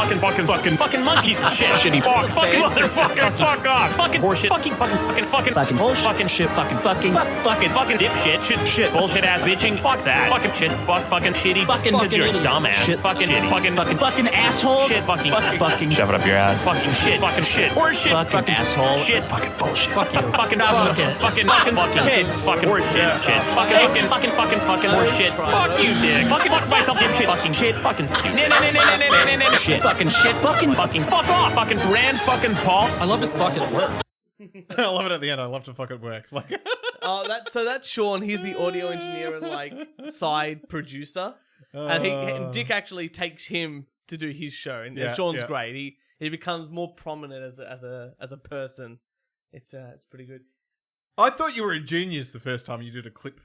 Fucking monkeys of shit. Shitty. Fucking motherfucker. Fuck off. Fucking horseshit. Fucking bullshit. Fucking shit. Fucking dipshit. Shit. Bullshit ass bitching. Fuck that. Fucking shit. Fucking shitty. Fucking you're a dumbass. Shit. Fucking shitty. Fucking asshole. Shit. Fucking shove it up your ass. Fucking shit. Horseshit. Fucking asshole. Shit. Fucking bullshit. Fuck you. Fucking tits. Fucking horseshit. Shit. Fucking horseshit. Fuck you, dick. Fuck myself, dipshit. Fucking shit. Fucking stupid. Shit. Fucking fuck off. Fucking Grand fucking Paul. I love to fuck at work. I love it at the end. I love to fuck at work. Like, so that's Sean. He's the audio engineer and like side producer, and Dick actually takes him to do his show. And Sean's great. He becomes more prominent as a person. It's pretty good. I thought you were a genius the first time you did a clip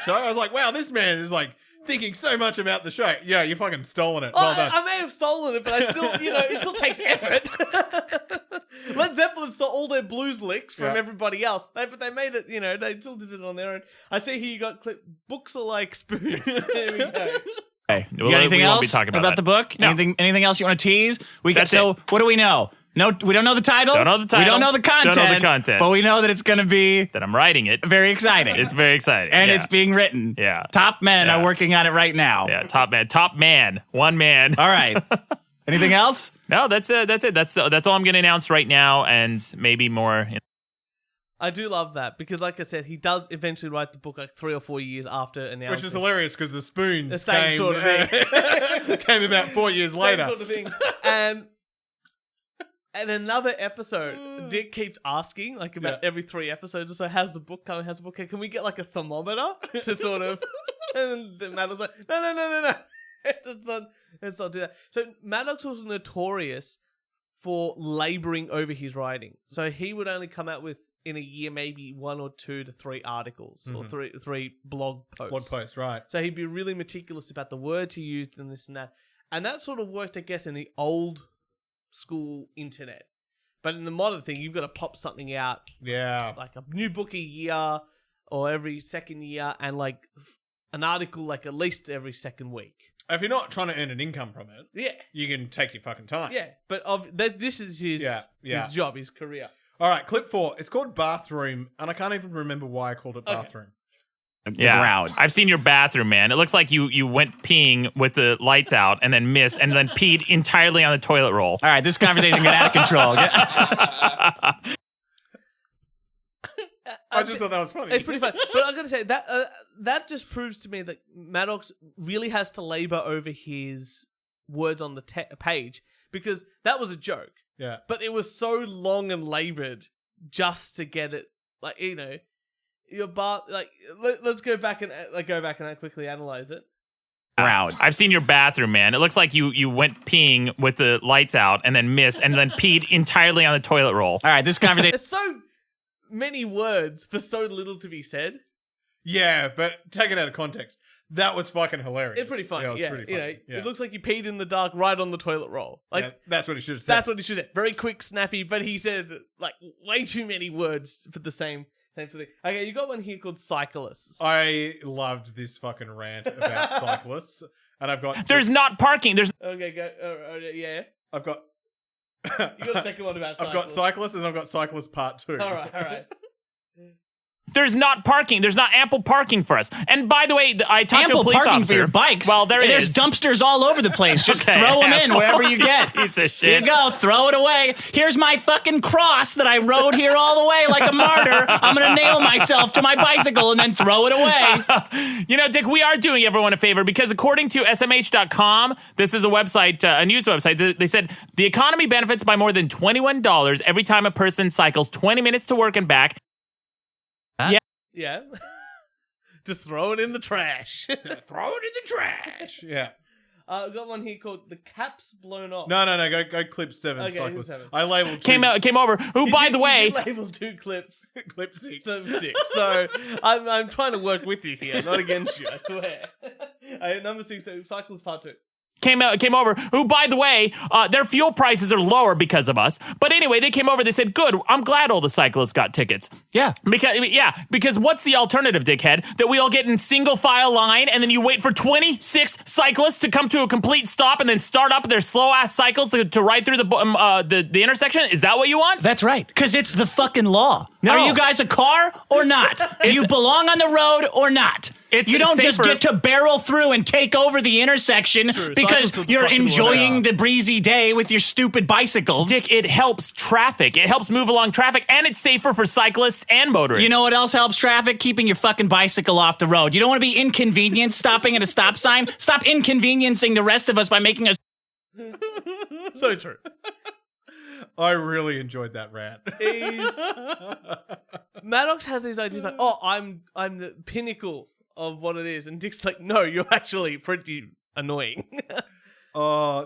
show. I was like, wow, this man is like thinking so much about the show. Yeah, you fucking stolen it. Well done. I may have stolen it, but I still, it still takes effort. Led Zeppelin stole all their blues licks from everybody else, but they made it. They still did it on their own. I see here you got books are like spoons. There we go. Hey, you got anything else about the book? No. Anything else you want to tease? So what do we know? No, we don't know the title. Don't know the title. We don't know the content. But we know that it's going to be that I'm writing it. Very exciting. It's very exciting. And it's being written. Yeah. Top men are working on it right now. Yeah, top man. One man. All right. Anything else? No, that's it. That's all I'm going to announce right now, and maybe more. I do love that because, like I said, he does eventually write the book like 3 or 4 years after announcing. Which is hilarious because the spoons the same sort of thing came about 4 years later. Same sort of thing. And another episode, Dick keeps asking, like about every 3 episodes or so, how's the book coming? Can we get like a thermometer to sort of... And then Maddox was like, no. Let's not do that. So Maddox was notorious for labouring over his writing. So he would only come out with, in a year, maybe 1 or 2 to 3 articles or three blog posts. Blog posts, right. So he'd be really meticulous about the words he used and this and that. And that sort of worked, I guess, in the old school internet, but in the modern thing you've got to pop something out like a new book a year or every second year and like an article like at least every second week. If you're not trying to earn an income from it, you can take your fucking time. But this is his job, his career. All right, clip 4. It's called Bathroom, and I can't even remember why I called it Bathroom. Ground. I've seen your bathroom, man. It looks like you went peeing with the lights out and then missed and then peed entirely on the toilet roll. All right, this conversation got out of control. I just thought that was funny. It's pretty funny. But I'm going to say that just proves to me that Maddox really has to labor over his words on the page because that was a joke. Yeah. But it was so long and labored just to get it, like, your bath, like, let's go back and quickly analyze it. Ground. I've seen your bathroom, man. It looks like you went peeing with the lights out and then missed and then peed entirely on the toilet roll. All right, this conversation. It's so many words for so little to be said. Yeah, but take it out of context. That was fucking hilarious. It's pretty funny. Yeah, it was pretty funny. It looks like you peed in the dark right on the toilet roll. Like that's what he should have said. That's what he should have said. Very quick, snappy, but he said like way too many words for the same thing. Okay, you got one here called Cyclists. I loved this fucking rant about cyclists, and I've got. There's not parking. There's. Okay, go. Yeah. I've got. You got a second one about cyclists. I've got cyclists, and I've got cyclist part 2. All right. There's not parking. There's not ample parking for us. And by the way, I talked to a police parking officer. For your bikes. Well, there's dumpsters all over the place. Just throw them in wherever you get. Piece of shit. Here you go. Throw it away. Here's my fucking cross that I rode here all the way like a martyr. I'm going to nail myself to my bicycle and then throw it away. Dick, we are doing everyone a favor because according to SMH.com, this is a website, a news website, they said the economy benefits by more than $21 every time a person cycles 20 minutes to work and back. Yeah. Just throw it in the trash. Throw it in the trash. Yeah. I've got one here called The Cap's Blown Off. No. Go clip 7. Okay, cyclist. 7. I labeled 2. Came over. Who, by the way... You labeled 2 clips. Clip 6. 6. So I'm trying to work with you here, not against you, I swear. Number 6, Cyclist Part 2. came over, who, by the way, their fuel prices are lower because of us. But anyway, they came over, they said, good, I'm glad all the cyclists got tickets. Yeah. Because what's the alternative, dickhead? That we all get in single file line and then you wait for 26 cyclists to come to a complete stop and then start up their slow ass cycles to ride through the intersection? Is that what you want? That's right, because it's the fucking law. No. Are you guys a car or not? Do you belong on the road or not? You don't just safer. get to barrel through and take over the intersection because you're enjoying the breezy day with your stupid bicycles. Dick, it helps traffic. It helps move along traffic, and it's safer for cyclists and motorists. You know what else helps traffic? Keeping your fucking bicycle off the road. You don't want to be inconvenienced stopping at a stop sign? Stop inconveniencing the rest of us by making us... So true. I really enjoyed that rant. Maddox has these ideas like, oh, I'm the pinnacle of what it is, and Dick's like, no, you're actually pretty annoying.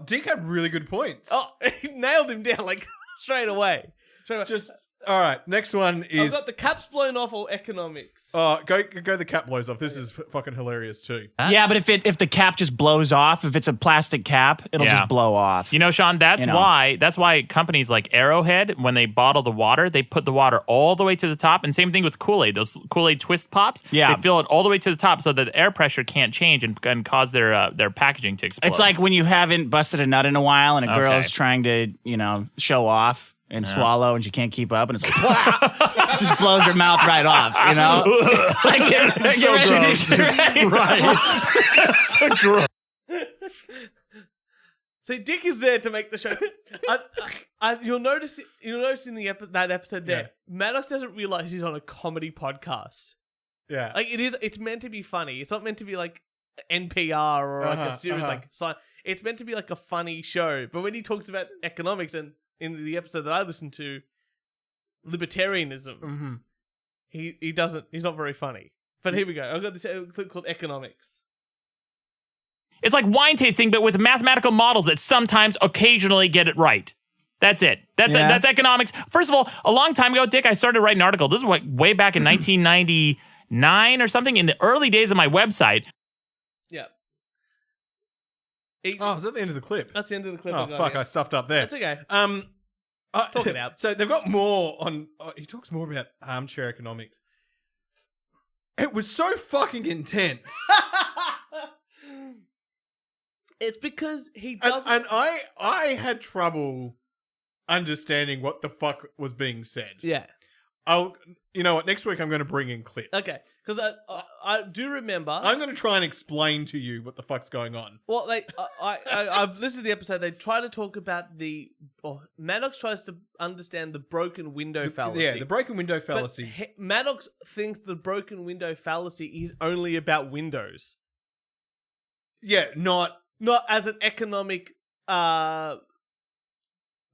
Dick had really good points. Oh, he nailed him down like straight away. Just all right. Next one is I've got the caps blown off or economics. go the cap blows off. This is fucking hilarious too. Yeah, but if the cap just blows off, if it's a plastic cap, it'll just blow off. You know, Sean, that's why companies like Arrowhead, when they bottle the water, they put the water all the way to the top. And same thing with Kool-Aid. Those Kool-Aid twist pops, they fill it all the way to the top so that the air pressure can't change and cause their packaging to explode. It's like when you haven't busted a nut in a while and a girl's trying to, show off and swallow and she can't keep up and it's like, wow! It just blows her mouth right off, you know? So gross. So Dick is there to make the show. You'll notice in that episode there, Maddox doesn't realize he's on a comedy podcast. Yeah. Like it's meant to be funny. It's not meant to be like NPR or like a series it's meant to be like a funny show. But when he talks about economics and in the episode that I listened to, libertarianism, he's not very funny. But here we go. I've got this clip called Economics. It's like wine tasting, but with mathematical models that sometimes occasionally get it right. That's it. That's economics. First of all, a long time ago, Dick, I started writing an article. This is way back in 1999 or something, in the early days of my website. Yeah. Is that the end of the clip? That's the end of the clip. Oh, fuck, I stuffed up there. That's okay. Talk it out. So they've got more on... he talks more about armchair economics. It was so fucking intense. It's because he doesn't... And I had trouble understanding what the fuck was being said. Yeah. You know what? Next week I'm going to bring in clips. Okay, because I do remember. I'm going to try and explain to you what the fuck's going on. Well, I've listened to the episode. They try to talk about Maddox tries to understand the broken window fallacy. Yeah, the broken window fallacy. But Maddox thinks the broken window fallacy is only about windows. Yeah, not as an economic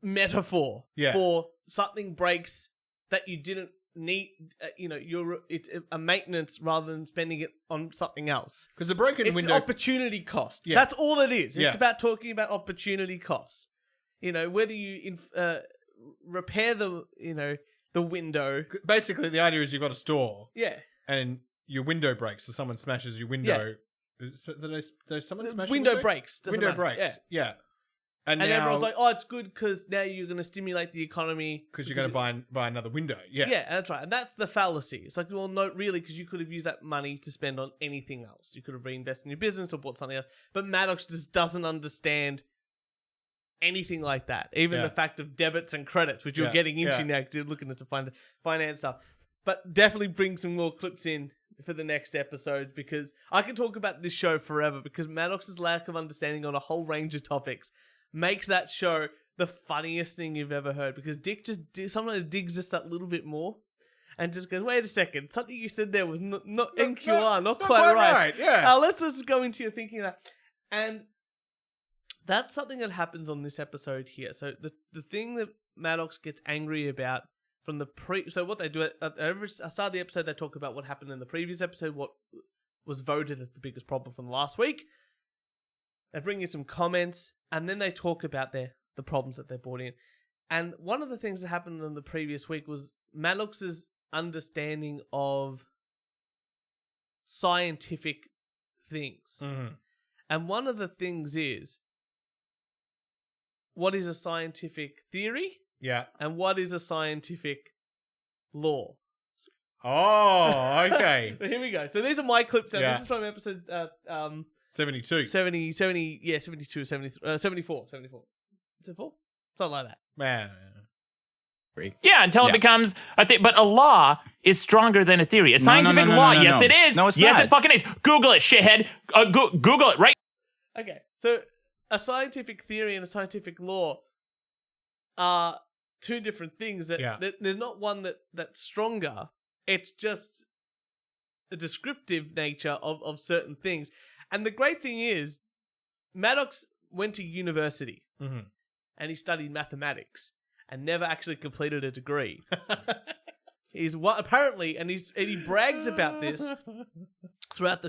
metaphor for something breaks that you didn't need. It's a maintenance rather than spending it on something else. Because the broken window opportunity cost. Yeah. That's all it is. Yeah. It's about talking about opportunity costs. Whether you repair the window. Basically, the idea is you've got a store. Yeah. And your window breaks, so someone smashes your window. There's someone smash window breaks. Window breaks. Yeah. And now, everyone's like, oh, it's good because now you're going to stimulate the economy. Because you're going to buy another window. Yeah. Yeah, that's right. And that's the fallacy. It's like, well, no, really, because you could have used that money to spend on anything else. You could have reinvested in your business or bought something else. But Maddox just doesn't understand anything like that. Even the fact of debits and credits, which you're getting into now, because you're looking at to finance stuff. But definitely bring some more clips in for the next episode, because I can talk about this show forever, because Maddox's lack of understanding on a whole range of topics makes that show the funniest thing you've ever heard, because Dick just sometimes digs just that little bit more and just goes, wait a second, something you said there was not NQR, not quite right. Yeah. Let's just go into your thinking of that. And that's something that happens on this episode here. So the thing that Maddox gets angry about from the so what they do at the start of the episode, they talk about what happened in the previous episode, what was voted as the biggest problem from last week. They bring in some comments, and then they talk about the problems that they brought in. And one of the things that happened in the previous week was Maddox's understanding of scientific things. Mm-hmm. And one of the things is what is a scientific theory Yeah. and what is a scientific law. Oh, okay. So here we go. So these are my clips. Now. Yeah. This is from episode 72. 72, 72, 73, 74. 74. Is it 4? Something like that. Man. Yeah, until it becomes a thing. But a law is stronger than a theory. A scientific law, yes, it is. No, it's yes, not. it fucking is. Google it, shithead. Google it, right? Okay, so a scientific theory and a scientific law are two different things. There's not one that's stronger. It's just a descriptive nature of certain things. And the great thing is, Maddox went to university and he studied mathematics and never actually completed a degree. He's apparently, and he brags about this throughout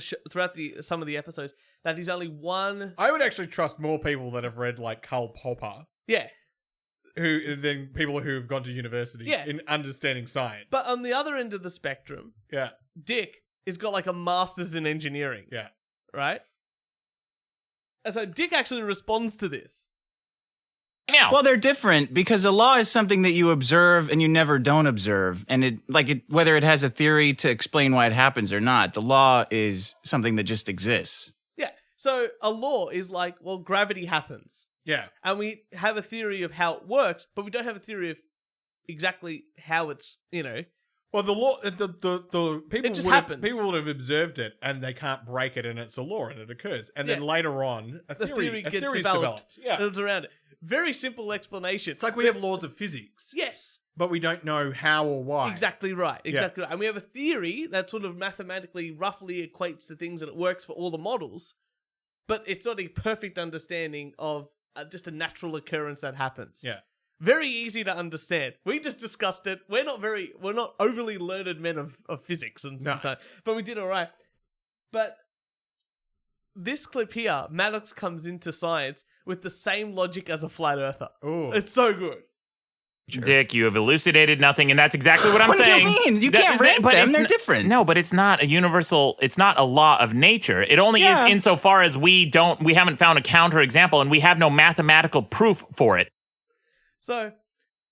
some of the episodes, that he's only one. I would actually trust more people that have read like Karl Popper. Yeah. Than people who have gone to university in understanding science. But on the other end of the spectrum, Dick has got like a master's in engineering. Yeah. Right? And so Dick actually responds to this. Now. Well, they're different because a law is something that you observe and you never don't observe. And whether it has a theory to explain why it happens or not, the law is something that just exists. Yeah. So a law is like, well, gravity happens. Yeah. And we have a theory of how it works, but we don't have a theory of exactly how it's, Well, the law, the people it just happens. People would have observed it, and they can't break it, and it's a law, and it occurs. And then later on, the theory gets developed. It's around it. Very simple explanation. It's like we have laws of physics. Yes. But we don't know how or why. Exactly right. Exactly right. And we have a theory that sort of mathematically roughly equates to things and it works for all the models, but it's not a perfect understanding of just a natural occurrence that happens. Yeah. Very easy to understand. We just discussed it. We're not overly learned men of physics and so, but we did all right. But this clip here, Maddox comes into science with the same logic as a flat earther. Ooh. It's so good. Sure. Dick, you have elucidated nothing, and that's exactly what I'm saying. What do you mean? You can't rank them. They're different. No, but it's not a universal, it's not a law of nature. It only is insofar as we haven't found a counterexample, and we have no mathematical proof for it. So,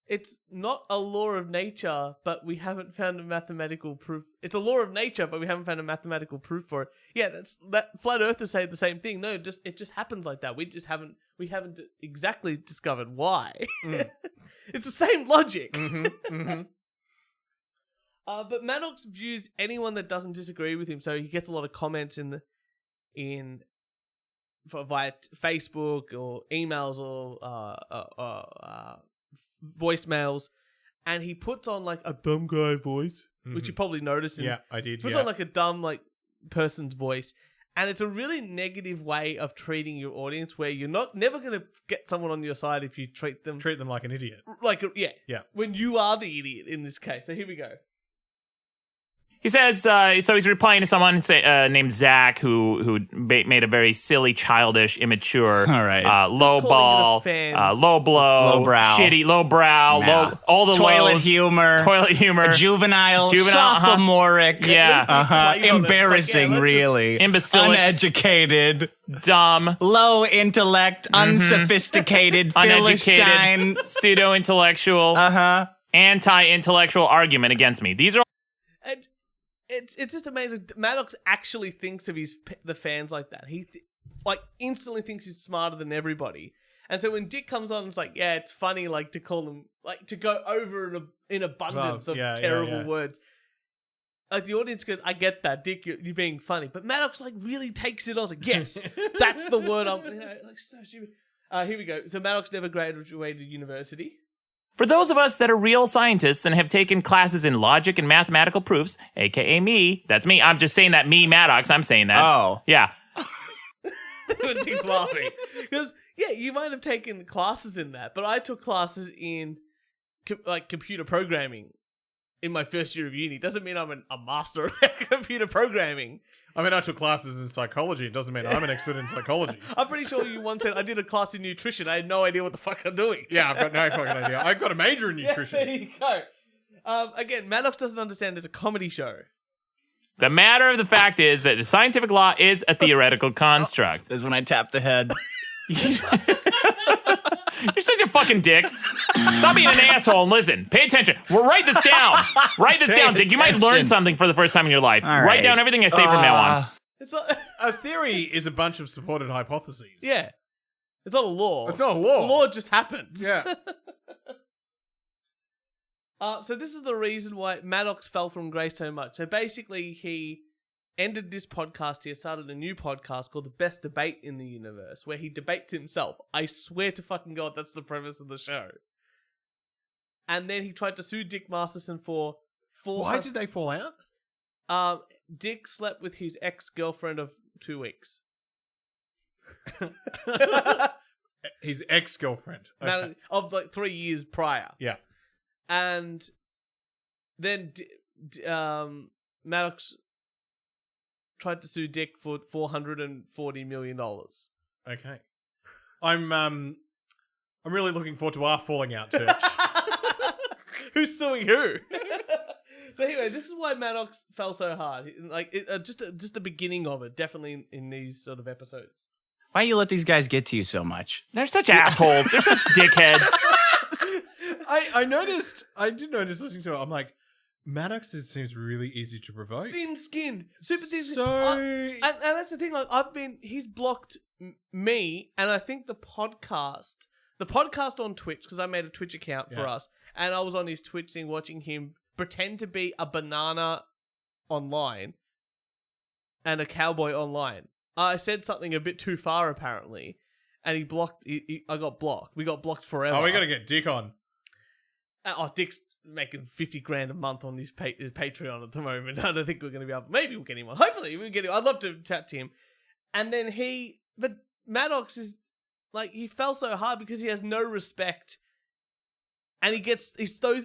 it's not a law of nature, but we haven't found a mathematical proof. It's a law of nature, but we haven't found a mathematical proof for it. Yeah, that flat earthers say the same thing. No, it just happens like that. We haven't exactly discovered why. It's the same logic. But Maddox views anyone that doesn't disagree with him, so he gets a lot of comments via Facebook or emails or voicemails, and he puts on like a dumb guy voice, which you probably noticed. Yeah, I did. Puts on like a dumb person's voice, and it's a really negative way of treating your audience, where you're never going to get someone on your side if you treat them like an idiot. Yeah. When you are the idiot in this case. So here we go. He says, so he's replying to someone named Zach who made a very silly, childish, immature, low ball, low blow, low brow, shitty, low brow, all the toilet lows, humor, juvenile, sophomoric, embarrassing, really, imbecilic, uneducated, dumb, low intellect, unsophisticated, uneducated, pseudo-intellectual, anti-intellectual argument against me. These are. It's just amazing. Maddox actually thinks of the fans like that. He instantly thinks he's smarter than everybody. And so when Dick comes on, it's like, yeah, it's funny to call them to go over in abundance of terrible words. Like the audience goes, I get that, Dick, you're being funny. But Maddox really takes it on. It's like, yes, that's the word I'm so stupid. Here we go. So Maddox never graduated university. For those of us that are real scientists and have taken classes in logic and mathematical proofs, aka me, that's me. I'm just saying that me, Maddox, I'm saying that. Oh. Yeah. Dick's laughing. Because, you might have taken classes in that, but I took classes in computer programming in my first year of uni. Doesn't mean I'm a master of computer programming. I mean, I took classes in psychology. It doesn't mean I'm an expert in psychology. I'm pretty sure you once said I did a class in nutrition. I had no idea what the fuck I'm doing. Yeah, I've got no fucking idea. I've got a major in nutrition. Yeah, there you go. Again, Maddox doesn't understand it's a comedy show. The matter of the fact is that the scientific law is a theoretical construct. This is when I tap the head. You're such a fucking dick. Stop being an asshole and listen. Pay attention. Well, write this down. Write this down, Dick. You might learn something for the first time in your life. All Write right. down everything I say from now on. It's not. A theory is a bunch of supported hypotheses. Yeah, it's not a law. It's not a law. The law just happens. Yeah. So this is the reason why Maddox fell from grace so much. So basically, he ended this podcast here, started a new podcast called The Best Debate in the Universe, where he debates himself. I swear to fucking God, that's the premise of the show. And then he tried to sue Dick Masterson for... Why did they fall out? Dick slept with his ex-girlfriend of 2 weeks. His ex-girlfriend. Okay. Of like 3 years prior. Yeah. And then Maddox tried to sue Dick for $440 million. Okay. I'm really looking forward to our falling out, Turch. Who's suing who? So anyway, this is why Maddox fell so hard. Like, just the beginning of it, definitely in these sort of episodes. Why do you let these guys get to you so much? They're such assholes. They're such dickheads. I did notice listening to it. I'm like, Maddox seems really easy to provoke. Thin-skinned, super thin-skinned. So, and that's the thing. Like, he's blocked me, and I think the podcast on Twitch, because I made a Twitch account for us, and I was on his Twitch thing watching him pretend to be a banana online and a cowboy online. I said something a bit too far apparently, and he blocked. I got blocked. We got blocked forever. Oh, we gotta get Dick on. Dick's making $50,000 a month on his Patreon at the moment. I don't think we're going to be able. Maybe we'll get him on. Hopefully we'll get him. I'd love to chat to him. And then but Maddox is like, he fell so hard because he has no respect, and he's so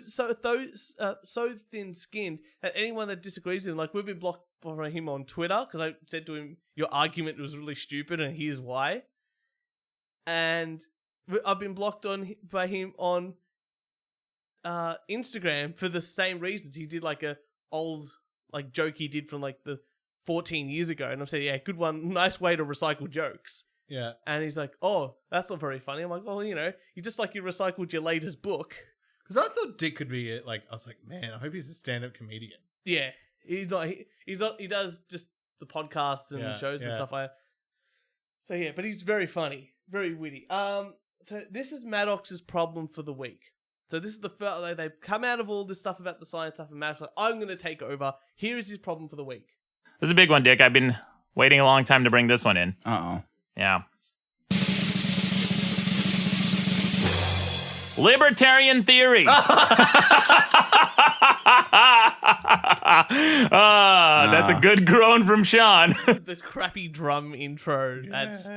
thin-skinned that anyone that disagrees with him, like, we've been blocked by him on Twitter because I said to him, your argument was really stupid, and here's why. And I've been blocked by him on Instagram for the same reasons. He did like a old like joke he did from like the 14 years ago, and I'm saying, yeah, good one, nice way to recycle jokes. Yeah. And he's like, oh, that's not very funny. I'm like, well, you just like you recycled your latest book. Because I thought Dick could be I was like, man, I hope he's a stand-up comedian. Yeah, he's not. He does just the podcasts and shows and stuff like that. So yeah, but he's very funny, very witty. So this is Maddox's problem for the week. So this is the first, like, they've come out of all this stuff about the science stuff, and Maddox like, I'm going to take over. Here is his problem for the week. This is a big one, Dick. I've been waiting a long time to bring this one in. Uh-oh. Yeah. Libertarian theory. That's a good groan from Sean. The crappy drum intro. That's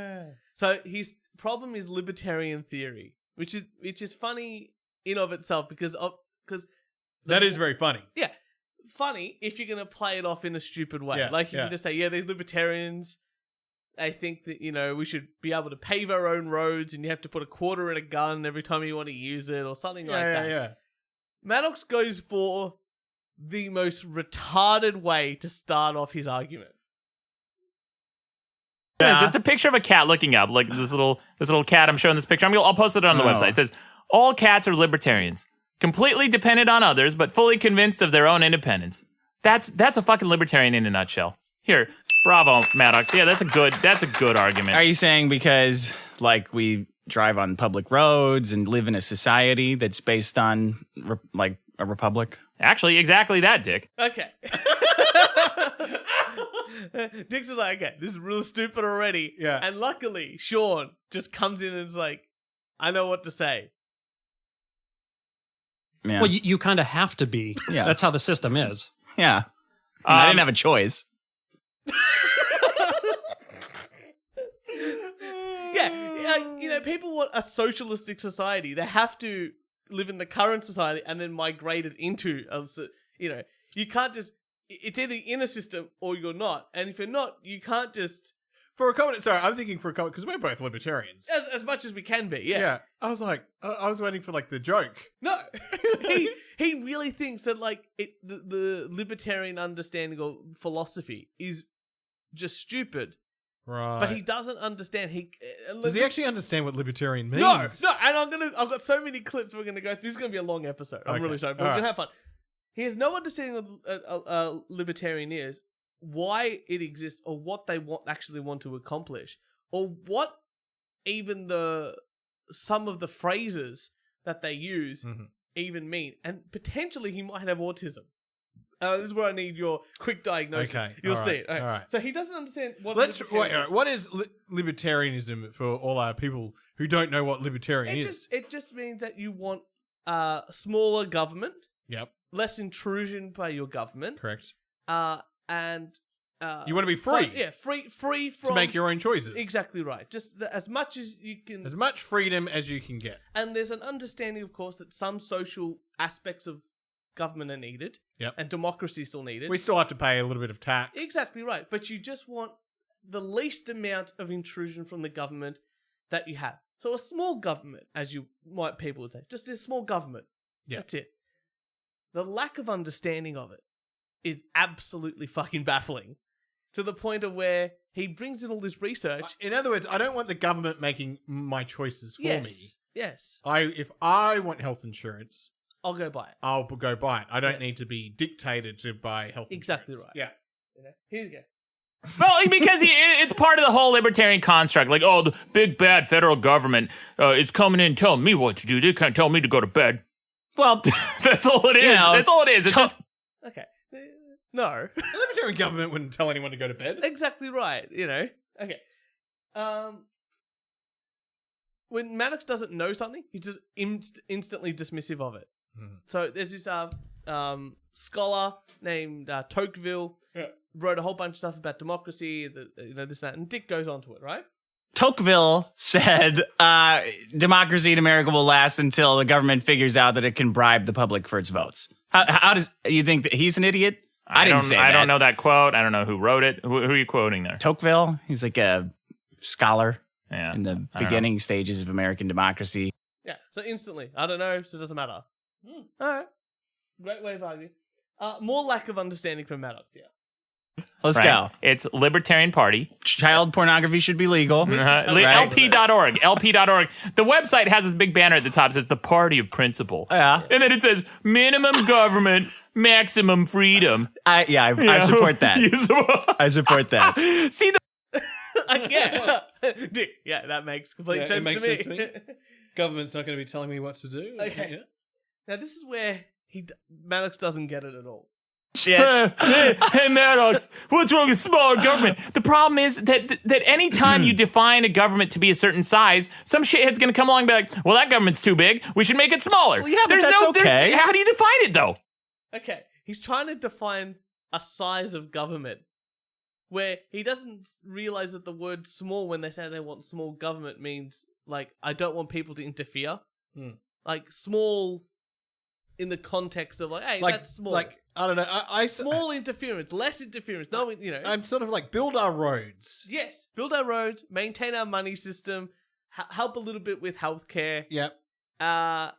so his problem is libertarian theory, which is funny in of itself because that is very funny. Yeah, funny if you're gonna play it off in a stupid way. Yeah, Like you can just say, yeah, these libertarians, they think that, we should be able to pave our own roads, and you have to put a quarter in a gun every time you want to use it, or something like that. Yeah. Maddox goes for the most retarded way to start off his argument. It's a picture of a cat looking up, like this little cat. I'm showing this picture. I'll post it on the website. It says, all cats are libertarians, completely dependent on others, but fully convinced of their own independence. That's a fucking libertarian in a nutshell. Here, bravo, Maddox. Yeah, that's a good argument. Are you saying because, like, we drive on public roads and live in a society that's based on, like, a republic? Actually, exactly that, Dick. Okay. Dick's is like, okay, this is real stupid already. Yeah. And luckily, Sean just comes in and is like, I know what to say. Yeah. Well, you kind of have to be. Yeah. That's how the system is. Yeah. I didn't have a choice. Yeah, people want a socialistic society. They have to live in the current society and then migrate it into, you can't just, it's either in a system or you're not. And if you're not, you can't just... I'm thinking for a comment, because we're both libertarians. As much as we can be, yeah. Yeah. I was like, I was waiting for like the joke. No. he really thinks that like the libertarian understanding of philosophy is just stupid. Right. But he doesn't understand. Does he actually understand what libertarian means? No. And I've got so many clips we're gonna go through. This is gonna be a long episode. I'm Okay. really sorry, but we're gonna have fun. He has no understanding of libertarian is, why it exists, or what they actually want to accomplish, or what even some of the phrases that they use even mean. And potentially he might have autism. This is where I need your quick diagnosis. Okay. You'll All see right. it. Okay. All right. So he doesn't understand what Wait, what is libertarianism for all our people who don't know what libertarian is? It just means that you want smaller government, Yep. less intrusion by your government, Correct. and You want to be free. free from To make your own choices. Exactly right. Just as much as you can. As much freedom as you can get. And there's an understanding, of course, that some social aspects of government are needed. Yep. And democracy is still needed. We still have to pay a little bit of tax. Exactly right. But you just want the least amount of intrusion from the government that you have. So a small government, as people would say, just a small government. Yeah. That's it. The lack of understanding of it is absolutely fucking baffling, to the point of where he brings in all this research. In other words, I don't want the government making my choices for me. Yes. If I want health insurance, I'll go buy it. I'll go buy it. I don't Yes. need to be dictated to buy health Exactly insurance. right. Yeah. Here you go. Well, because it's part of the whole libertarian construct. Like, oh, the big bad federal government is coming in telling me what to do. They can't tell me to go to bed. Well, that's all it is. That's all it is. It's just... Okay. No. The libertarian government wouldn't tell anyone to go to bed. Exactly right. Okay. When Maddox doesn't know something, he's just instantly dismissive of it. So there's this scholar named Tocqueville, wrote a whole bunch of stuff about democracy, this and that, and Dick goes on to it, right? Tocqueville said democracy in America will last until the government figures out that it can bribe the public for its votes. How does you think that he's an idiot? I didn't say that. I don't know that quote. I don't know who wrote it. Who are you quoting there? Tocqueville, he's like a scholar in the I don't beginning stages of American democracy. Yeah, so instantly. I don't know, so it doesn't matter. All right. Great way of arguing. More lack of understanding from Maddox, yeah. Let's Right. go. It's Libertarian Party. Child pornogaphy should be legal. LP.org. LP.org. The website has this big banner at the top that says the Party of Principle. Yeah. And then it says minimum government, maximum freedom. I support that. You support- I support that. See, Yeah. Dick, yeah, that makes complete sense, makes to me. sense to me. Government's not going to be telling me what to do. Okay. Yeah. Now, this is where Maddox doesn't get it at all. Shit. hey Maddox, what's wrong with smaller government? The problem is that any time you define a government to be a certain size, some shithead's gonna come along and be like, well, that government's too big, we should make it smaller. Well, yeah, but that's okay. How do you define it, though? Okay, he's trying to define a size of government where he doesn't realize that the word small, when they say they want small government, means, like, I don't want people to interfere. Like, small in the context of, like, hey, that's small. Like, I don't know. Small interference, less interference. No, I'm sort of like, build our roads. Yes, build our roads, maintain our money system, help a little bit with healthcare. Yep.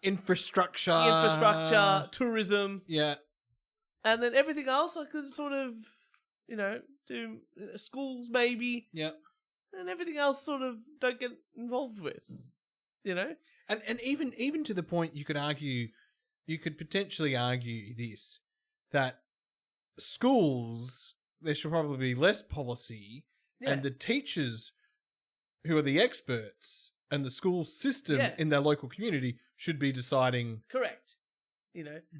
Infrastructure, tourism. Yeah. And then everything else I could sort of, do schools maybe. Yep. And everything else sort of don't get involved with. And even to the point you could potentially argue this, that schools, there should probably be less policy, and the teachers who are the experts and the school system in their local community should be deciding. Correct.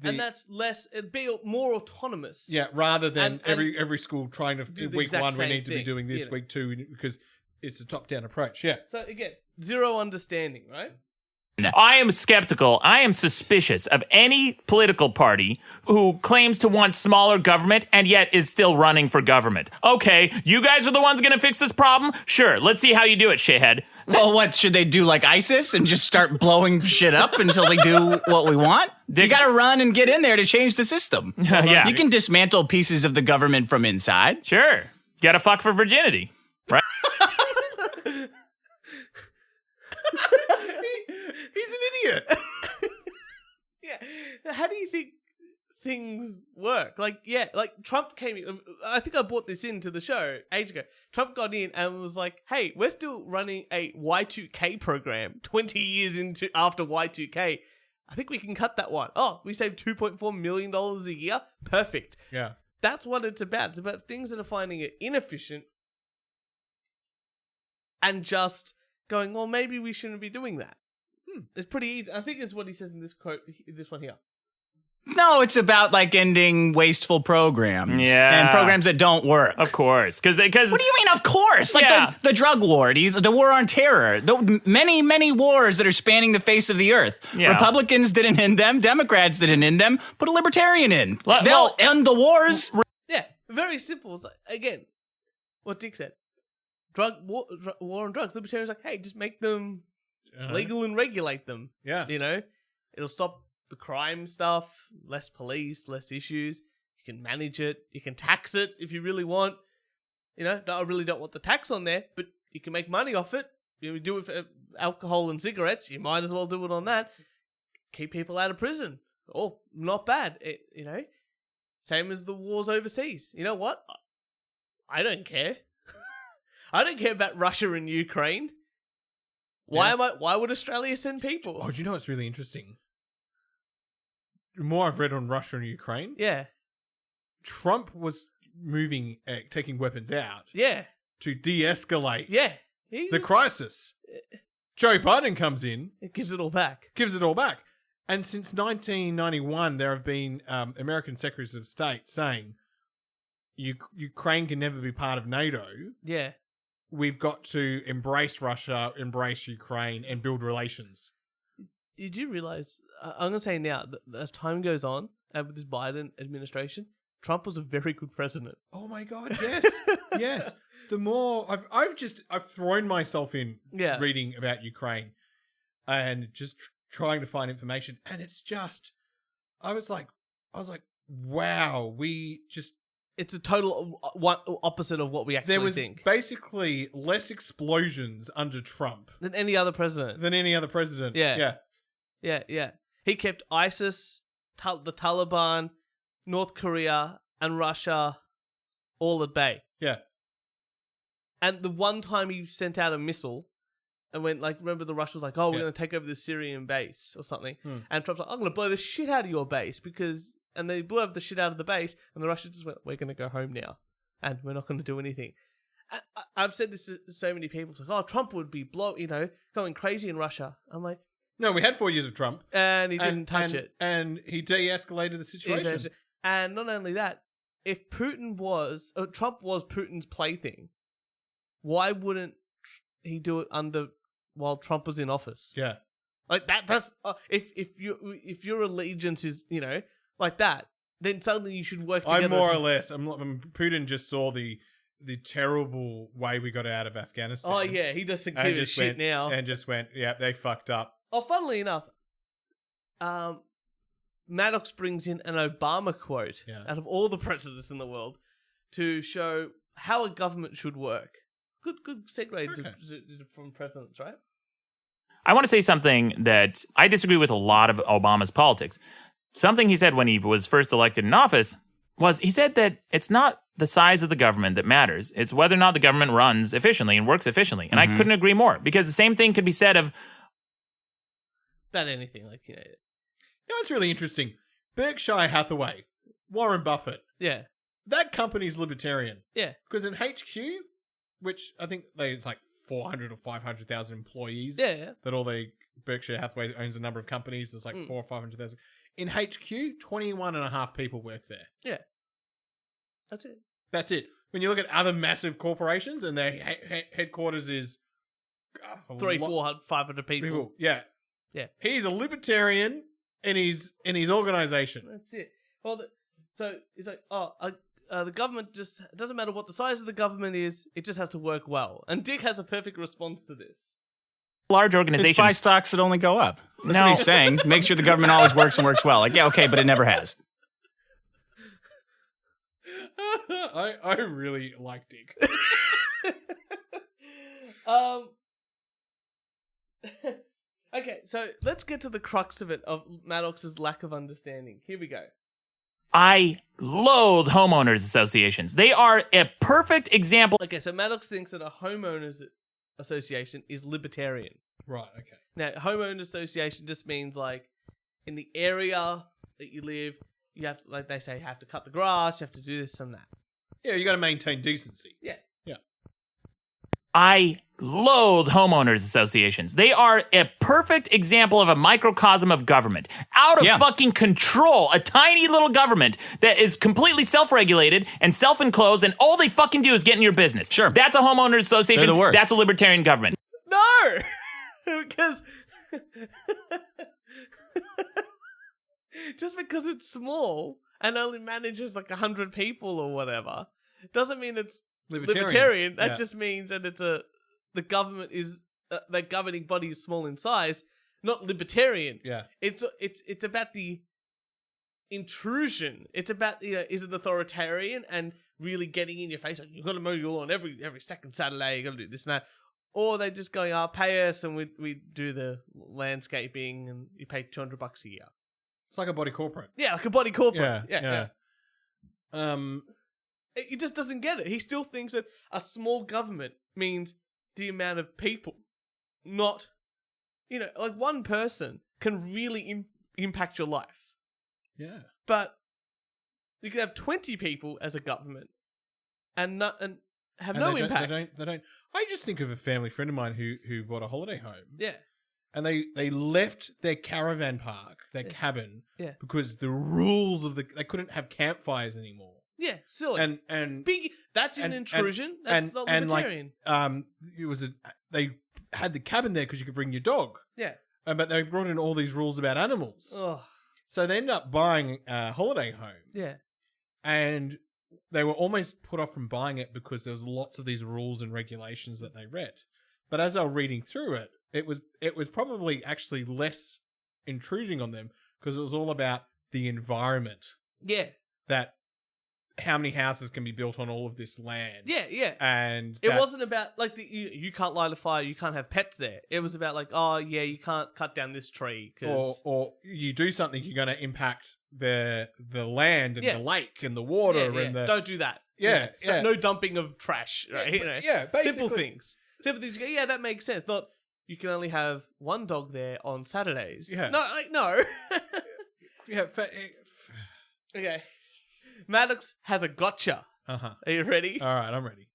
And that's less, it'd be more autonomous. Yeah, rather than and every school trying to do week one, we need to be doing this, week two, because it's a top-down approach. Yeah. So again, zero understanding, right? I am skeptical. I am suspicious of any political party who claims to want smaller government and yet is still running for government. Okay, you guys are the ones going to fix this problem? Sure, let's see how you do it, shithead. Well, what, should they do like ISIS and just start blowing shit up until they do what we want? You gotta run and get in there to change the system. Yeah. You can dismantle pieces of the government from inside. Sure. Gotta fuck for virginity, right? He's an idiot. Yeah. How do you think things work? Like, yeah, like Trump came in. I think I brought this into the show ages ago. Trump got in and was like, hey, we're still running a Y2K program 20 years after Y2K. I think we can cut that one. Oh, we saved $2.4 million a year. Perfect. Yeah. That's what it's about. It's about things that are finding it inefficient and just going, well, maybe we shouldn't be doing that. It's pretty easy. I think it's what he says in this quote, this one here. No, it's about like ending wasteful programs. Yeah. And programs that don't work. Of course. Because What do you mean, of course? Like the drug war, the war on terror, the many, many wars that are spanning the face of the earth. Yeah. Republicans didn't end them. Democrats didn't end them. Put a libertarian in. They'll end the wars. Yeah, very simple. It's like, again, what Dick said. War on drugs. Libertarians like, hey, just make them legal and regulate them. Yeah. You know? It'll stop the crime stuff, less police, less issues. You can manage it. You can tax it if you really want. You know, I really don't want the tax on there, but you can make money off it. You do it for alcohol and cigarettes. You might as well do it on that. Keep people out of prison. Oh, not bad. You know, same as the wars overseas. You know what? I don't care. I don't care about Russia and Ukraine. Why would Australia send people? Oh, do you know what's really interesting? The more I've read on Russia and Ukraine, Yeah. Trump was taking weapons out Yeah. to de-escalate Yeah. the crisis. Joe Biden comes in, It gives it all back. gives it all back. And since 1991, there have been American secretaries of state saying Ukraine can never be part of NATO. Yeah. We've got to embrace Russia, embrace Ukraine, and build relations. You do realize, I'm going to say now, that as time goes on, and with this Biden administration, Trump was a very good president. Oh my God! Yes, yes. The more I've thrown myself in reading about Ukraine, and just trying to find information, and it's just, I was like, wow, It's a total opposite of what we actually there was think. basically less explosions under Trump Than any other president. Yeah. Yeah. He kept ISIS, the Taliban, North Korea, and Russia all at bay. Yeah. And the one time he sent out a missile and went, like, remember the Russians was like, oh, we're going to take over the Syrian base or something. And Trump's like, I'm going to blow the shit out of your base because... And they blew up the shit out of the base and the Russians just went, we're going to go home now. And we're not going to do anything. I've said this to so many people. It's like, oh, Trump would be going crazy in Russia. I'm like... No, we had 4 years of Trump. And he didn't touch it. And he de-escalated the situation. And not only that, if Trump was Putin's plaything, why wouldn't he do it while Trump was in office? Yeah. Like that's if your allegiance is, you know, like that, then suddenly you should work together. I'm more or less. Putin just saw the terrible way we got out of Afghanistan. Oh yeah, he doesn't give a shit now. And just went, yeah, they fucked up. Oh, funnily enough, Maddox brings in an Obama quote out of all the presidents in the world to show how a government should work. Good segue from presidents, right? I want to say something that I disagree with a lot of Obama's politics. Something he said when he was first elected in office was he said that it's not the size of the government that matters. It's whether or not the government runs efficiently and works efficiently. And I couldn't agree more because the same thing could be said of... About anything, like, you know. You know, it's really interesting. Berkshire Hathaway, Warren Buffett. Yeah. That company's libertarian. Yeah. Because in HQ, which I think it's like 400 or 500,000 employees. Yeah. That all Berkshire Hathaway owns a number of companies. There's like 400,000 or 500,000. In HQ, 21.5 people work there. Yeah. That's it. When you look at other massive corporations and their headquarters is 300, 400, 500 people. Yeah. Yeah. He's a libertarian in his organization. That's it. Well, so it's like, the government just, it doesn't matter what the size of the government is, it just has to work well. And Dick has a perfect response to this. Large organizations. It's buy stocks that only go up. That's what he's saying. Make sure the government always works and works well. Like, yeah, okay, but it never has. I really like Dick. Okay, so let's get to the crux of it, of Maddox's lack of understanding. Here we go. I loathe homeowners associations. They are a perfect example. Okay, so Maddox thinks that a homeowners association is libertarian. Right, okay. Now, homeowners association just means like in the area that you live, you have to, like they say, you have to cut the grass, you have to do this and that. Yeah, you got to maintain decency. Yeah. Yeah. I loathe homeowners associations. They are a perfect example of a microcosm of government. Out of fucking control. A tiny little government that is completely self-regulated and self-enclosed, and all they fucking do is get in your business. Sure. That's a homeowners association. They're the worst. That's a libertarian government. No! Because... just because it's small and only manages like 100 people or whatever doesn't mean it's libertarian. That just means that it's the government is the governing body is small in size, not libertarian. Yeah. It's about the intrusion. It's about is it authoritarian and really getting in your face like you've got to mow your lawn every second Saturday, you got to do this and that. Or they just go, pay us and we do the landscaping and you pay $200 a year. It's like a body corporate. Yeah, like a body corporate. Yeah. He just doesn't get it. He still thinks that a small government means the amount of people, not, like one person can really impact your life. Yeah. But you could have 20 people as a government and have no impact. They don't. I just think of a family friend of mine who bought a holiday home. Yeah. And they left their caravan park, their cabin, Yeah. because the rules of they couldn't have campfires anymore. Yeah, silly. And big. That's an intrusion. That's not libertarian. They had the cabin there because you could bring your dog. Yeah. But they brought in all these rules about animals. Ugh. So they ended up buying a holiday home. Yeah. And they were almost put off from buying it because there was lots of these rules and regulations that they read. But as they were reading through it, it was probably actually less intruding on them because it was all about the environment. Yeah. That how many houses can be built on all of this land. Yeah, yeah. And it wasn't about like you can't light a fire, you can't have pets there. It was about like, oh yeah, you can't cut down this tree or you do something, you're going to impact the land and the lake and the water and the don't do that. Yeah. No dumping of trash. Right? Basically. Simple things. You go, yeah, that makes sense. Not you can only have one dog there on Saturdays. Yeah. No. Yeah. Okay. Maddox has a gotcha. Uh-huh. Are you ready? All right, I'm ready.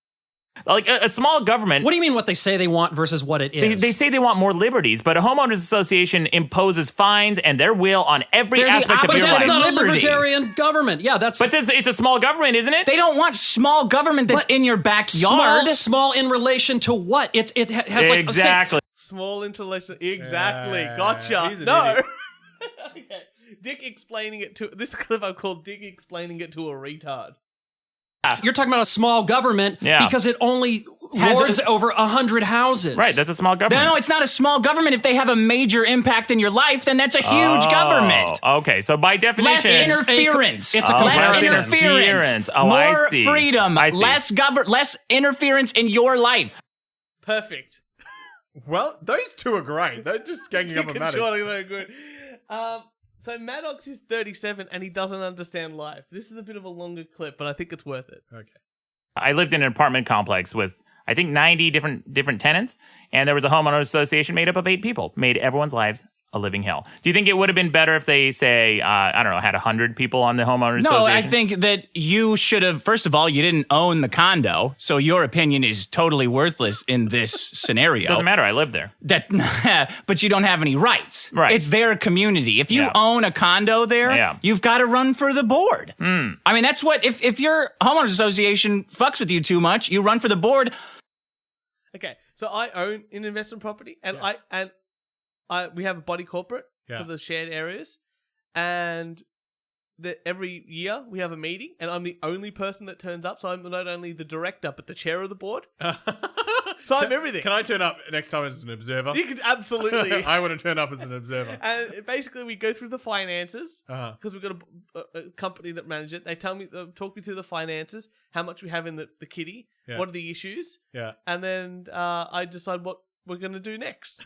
Like a small government. What do you mean what they say they want versus what it is? They say they want more liberties, but a homeowners association imposes fines and their will on every aspect of your life. But that's not a libertarian government. Yeah, that's... But it's a small government, isn't it? They don't want small government that's in your backyard. Small in relation to what? It has like... Exactly. Small intellectual... Exactly. Yeah, gotcha. he's an No. idiot. Okay. Dick explaining it to... This clip I've called Dick explaining it to a retard. You're talking about a small government because it only lords over 100 houses. Right, that's a small government. No, it's not a small government. If they have a major impact in your life, then that's a huge government. Okay, so by definition... Less interference. It's a less comparison. interference. Oh, More I see. freedom. I see. Less interference in your life. Perfect. Well, those two are great. They're just ganging up on Maddox. They're good. So Maddox is 37 and he doesn't understand life. This is a bit of a longer clip, but I think it's worth it. Okay. I lived in an apartment complex with, I think, 90 different tenants, and there was a homeowners association made up of 8 people. Made everyone's lives a living hell. Do you think it would have been better if they, say, I don't know, had 100 people on the homeowners association? No, I think that you should have, first of all, you didn't own the condo, so your opinion is totally worthless in this scenario. Doesn't matter, I lived there. But you don't have any rights. Right. It's their community. If you own a condo there, you've got to run for the board. I mean, that's what, if your homeowners association fucks with you too much, you run for the board. Okay, so I own an investment property, and we have a body corporate for the shared areas, and every year we have a meeting, and I'm the only person that turns up, so I'm not only the director, but the chair of the board. So I'm everything. Can I turn up next time as an observer? You could absolutely. I want to turn up as an observer. And basically we go through the finances, because Uh-huh. we've got a company that manages it. They talk me through the finances, how much we have in the kitty, what are the issues, Yeah. and then I decide what we're going to do next.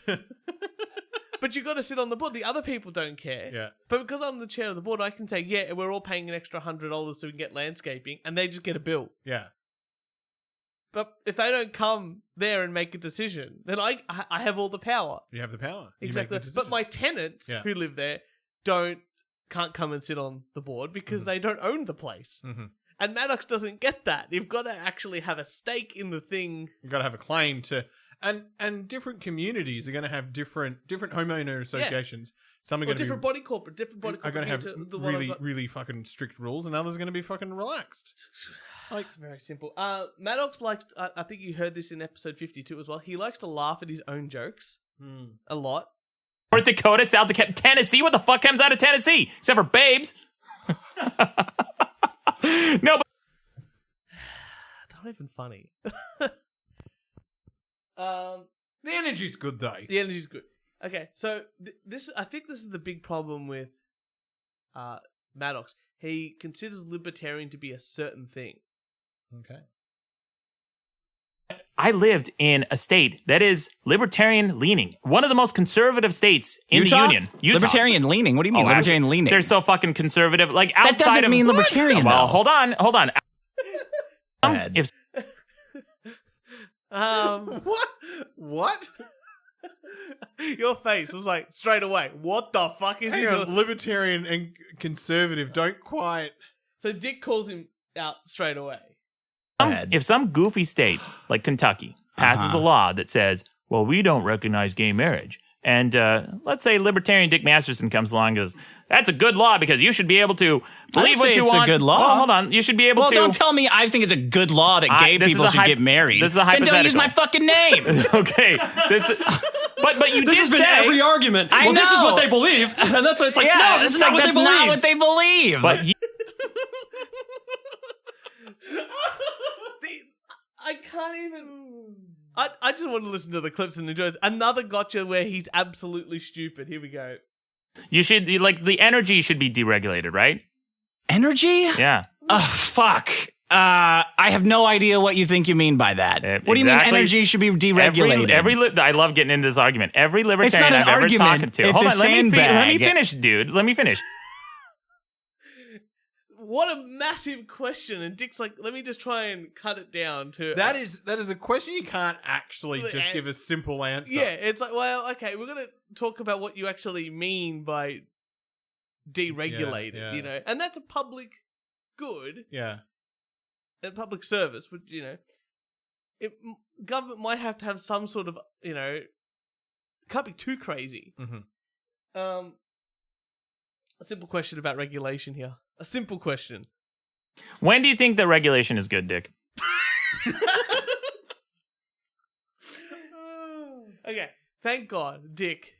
But you got to sit on the board. The other people don't care. Yeah. But because I'm the chair of the board, I can say, yeah, we're all paying an extra $100 so we can get landscaping, and they just get a bill. Yeah. But if they don't come there and make a decision, then I have all the power. You have the power. You Exactly. make the decision. But my tenants who live there can't come and sit on the board because they don't own the place. Mm-hmm. And Maddox doesn't get that. You've got to actually have a stake in the thing. You've got to have a claim to, and different communities are going to have different homeowner associations. Some are going to different body corporate. Different body are corporate going to have really fucking strict rules, and others are going to be fucking relaxed. Like very simple. Maddox likes. I think you heard this in episode 52 as well. He likes to laugh at his own jokes a lot. North Dakota, South Dakota, Tennessee. What the fuck comes out of Tennessee? Except for babes. No, but not even funny. The energy's good though. The energy's good. Okay, so I think this is the big problem with Maddox. He considers libertarian to be a certain thing. Okay. I lived in a state that is libertarian leaning. One of the most conservative states in Utah? the union. Utah. Libertarian leaning? What do you mean libertarian leaning? They're so fucking conservative. Like outside that doesn't mean libertarian. Well, though. hold on. If What? Your face was like straight away. What the fuck is he Hang on, doing? libertarian and conservative don't quite. So Dick calls him out straight away. if some goofy state like Kentucky passes a law that says, well, we don't recognize gay marriage, and let's say libertarian Dick Masterson comes along and goes, that's a good law because you should be able to believe what you it's want. a good law. Well, hold on. You should be able to. Well, don't tell me I think it's a good law that gay people should get married. This is a Then don't use hypothetical. my fucking name. Okay. But you This did has been say every argument. I Well, this is know. what they believe. And that's why it's like, Yeah, no, this it's is not like, what they that's believe. not what they believe. But you, I can't even. I just want to listen to the clips and enjoy it. Another gotcha where he's absolutely stupid. Here we go. the energy should be deregulated, right? Energy? Yeah. Fuck. I have no idea what you think you mean by that. What do you mean Exactly. energy should be deregulated? I love getting into this argument. Every libertarian not an I've ever argument. talked to. It's Hold a on, let me sandbag. finish, dude. Let me finish. What a massive question. And Dick's like, let me just try and cut it down to. That is a question you can't actually just give a simple answer. Yeah, it's like, well, okay, we're going to talk about what you actually mean by deregulated, Yeah. you know? And that's a public good. Yeah. And public service, but, you know, government might have to have some sort of, you know, can't be too crazy. Mm-hmm. A simple question about regulation here. A simple question. When do you think that regulation is good, Dick? Okay, thank God, Dick.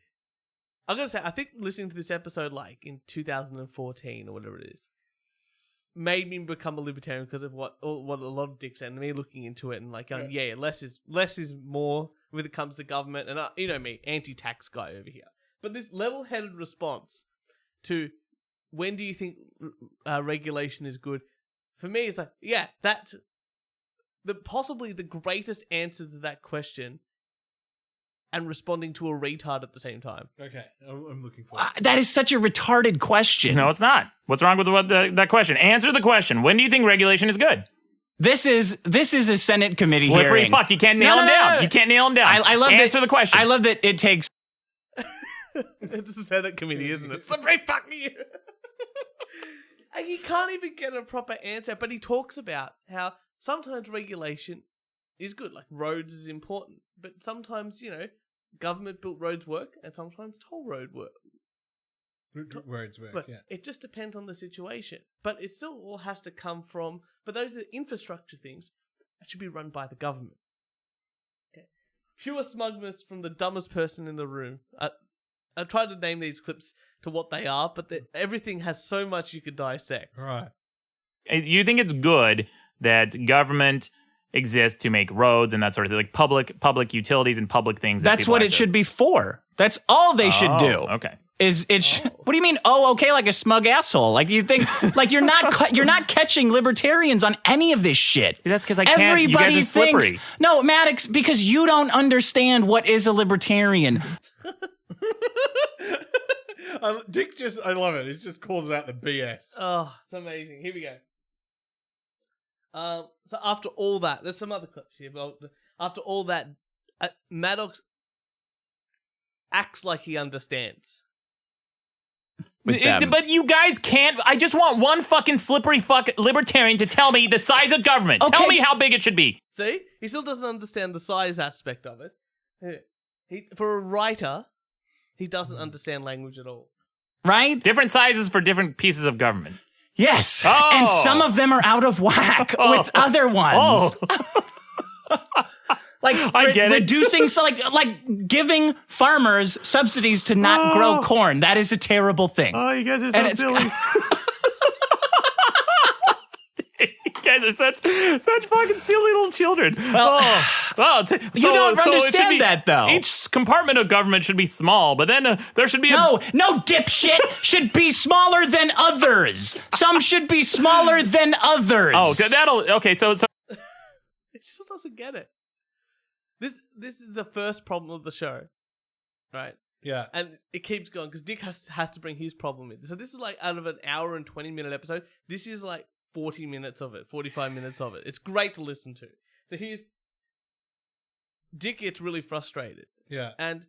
I'm going to say, I think listening to this episode, like, in 2014 or whatever it is, made me become a libertarian because of what a lot of Dick said, and me looking into it and like going, yeah, less is more when it comes to government, and you know me, anti-tax guy over here. But this level-headed response to when do you think regulation is good? For me, it's like, yeah, that's possibly the greatest answer to that question, and responding to a retard at the same time. Okay, I'm looking for it. That is such a retarded question. No, it's not. What's wrong with that question? Answer the question. When do you think regulation is good? This is a Senate committee Slippery hearing. fuck. You can't nail him down. No. You can't nail him down. I love Answer that, the question. I love that it takes. It's a Senate committee, isn't it? Slippery fuck you. And he can't even get a proper answer, but he talks about how sometimes regulation is good, like roads is important, but sometimes, you know, government-built roads work, and sometimes toll road work. Words work, But yeah. it just depends on the situation. But it still all has to come from, but those are infrastructure things that should be run by the government. Okay. Pure smugness from the dumbest person in the room. I tried to name these clips to what they are, but everything has so much you could dissect. Right. You think it's good that government exists to make roads and that sort of thing, like public utilities and public things. That's what it should be for. That's all they should do. Okay. What do you mean? Oh, okay, like a smug asshole. Like you think, like you're not catching libertarians on any of this shit. That's because I can't. Everybody you guys are thinks slippery. no, Maddox, because you don't understand what is a libertarian. Dick I love it. He just calls out the BS. Oh, it's amazing. Here we go. So after all that, there's some other clips here, but after all that, Maddox acts like he understands. But you guys can't. I just want one fucking slippery fuck libertarian to tell me the size of government. Okay. Tell me how big it should be. See? He still doesn't understand the size aspect of it. For a writer, he doesn't understand language at all. Right? Different sizes for different pieces of government. Yes. Oh. And some of them are out of whack with other ones. Like I get it. reducing, so like giving farmers subsidies to not grow corn. That is a terrible thing. Oh, you guys are so silly. You guys are such fucking silly little children. Well, you don't understand that, though. Each compartment of government should be small, but then there should be no dipshit should be smaller than others. Some should be smaller than others. Oh, okay. So it still doesn't get it. This is the first problem of the show, right? Yeah. And it keeps going because Dick has to bring his problem in. So this is like out of an hour and 20-minute episode, this is like 40 minutes of it, 45 minutes of it. It's great to listen to. So Dick gets really frustrated. Yeah. And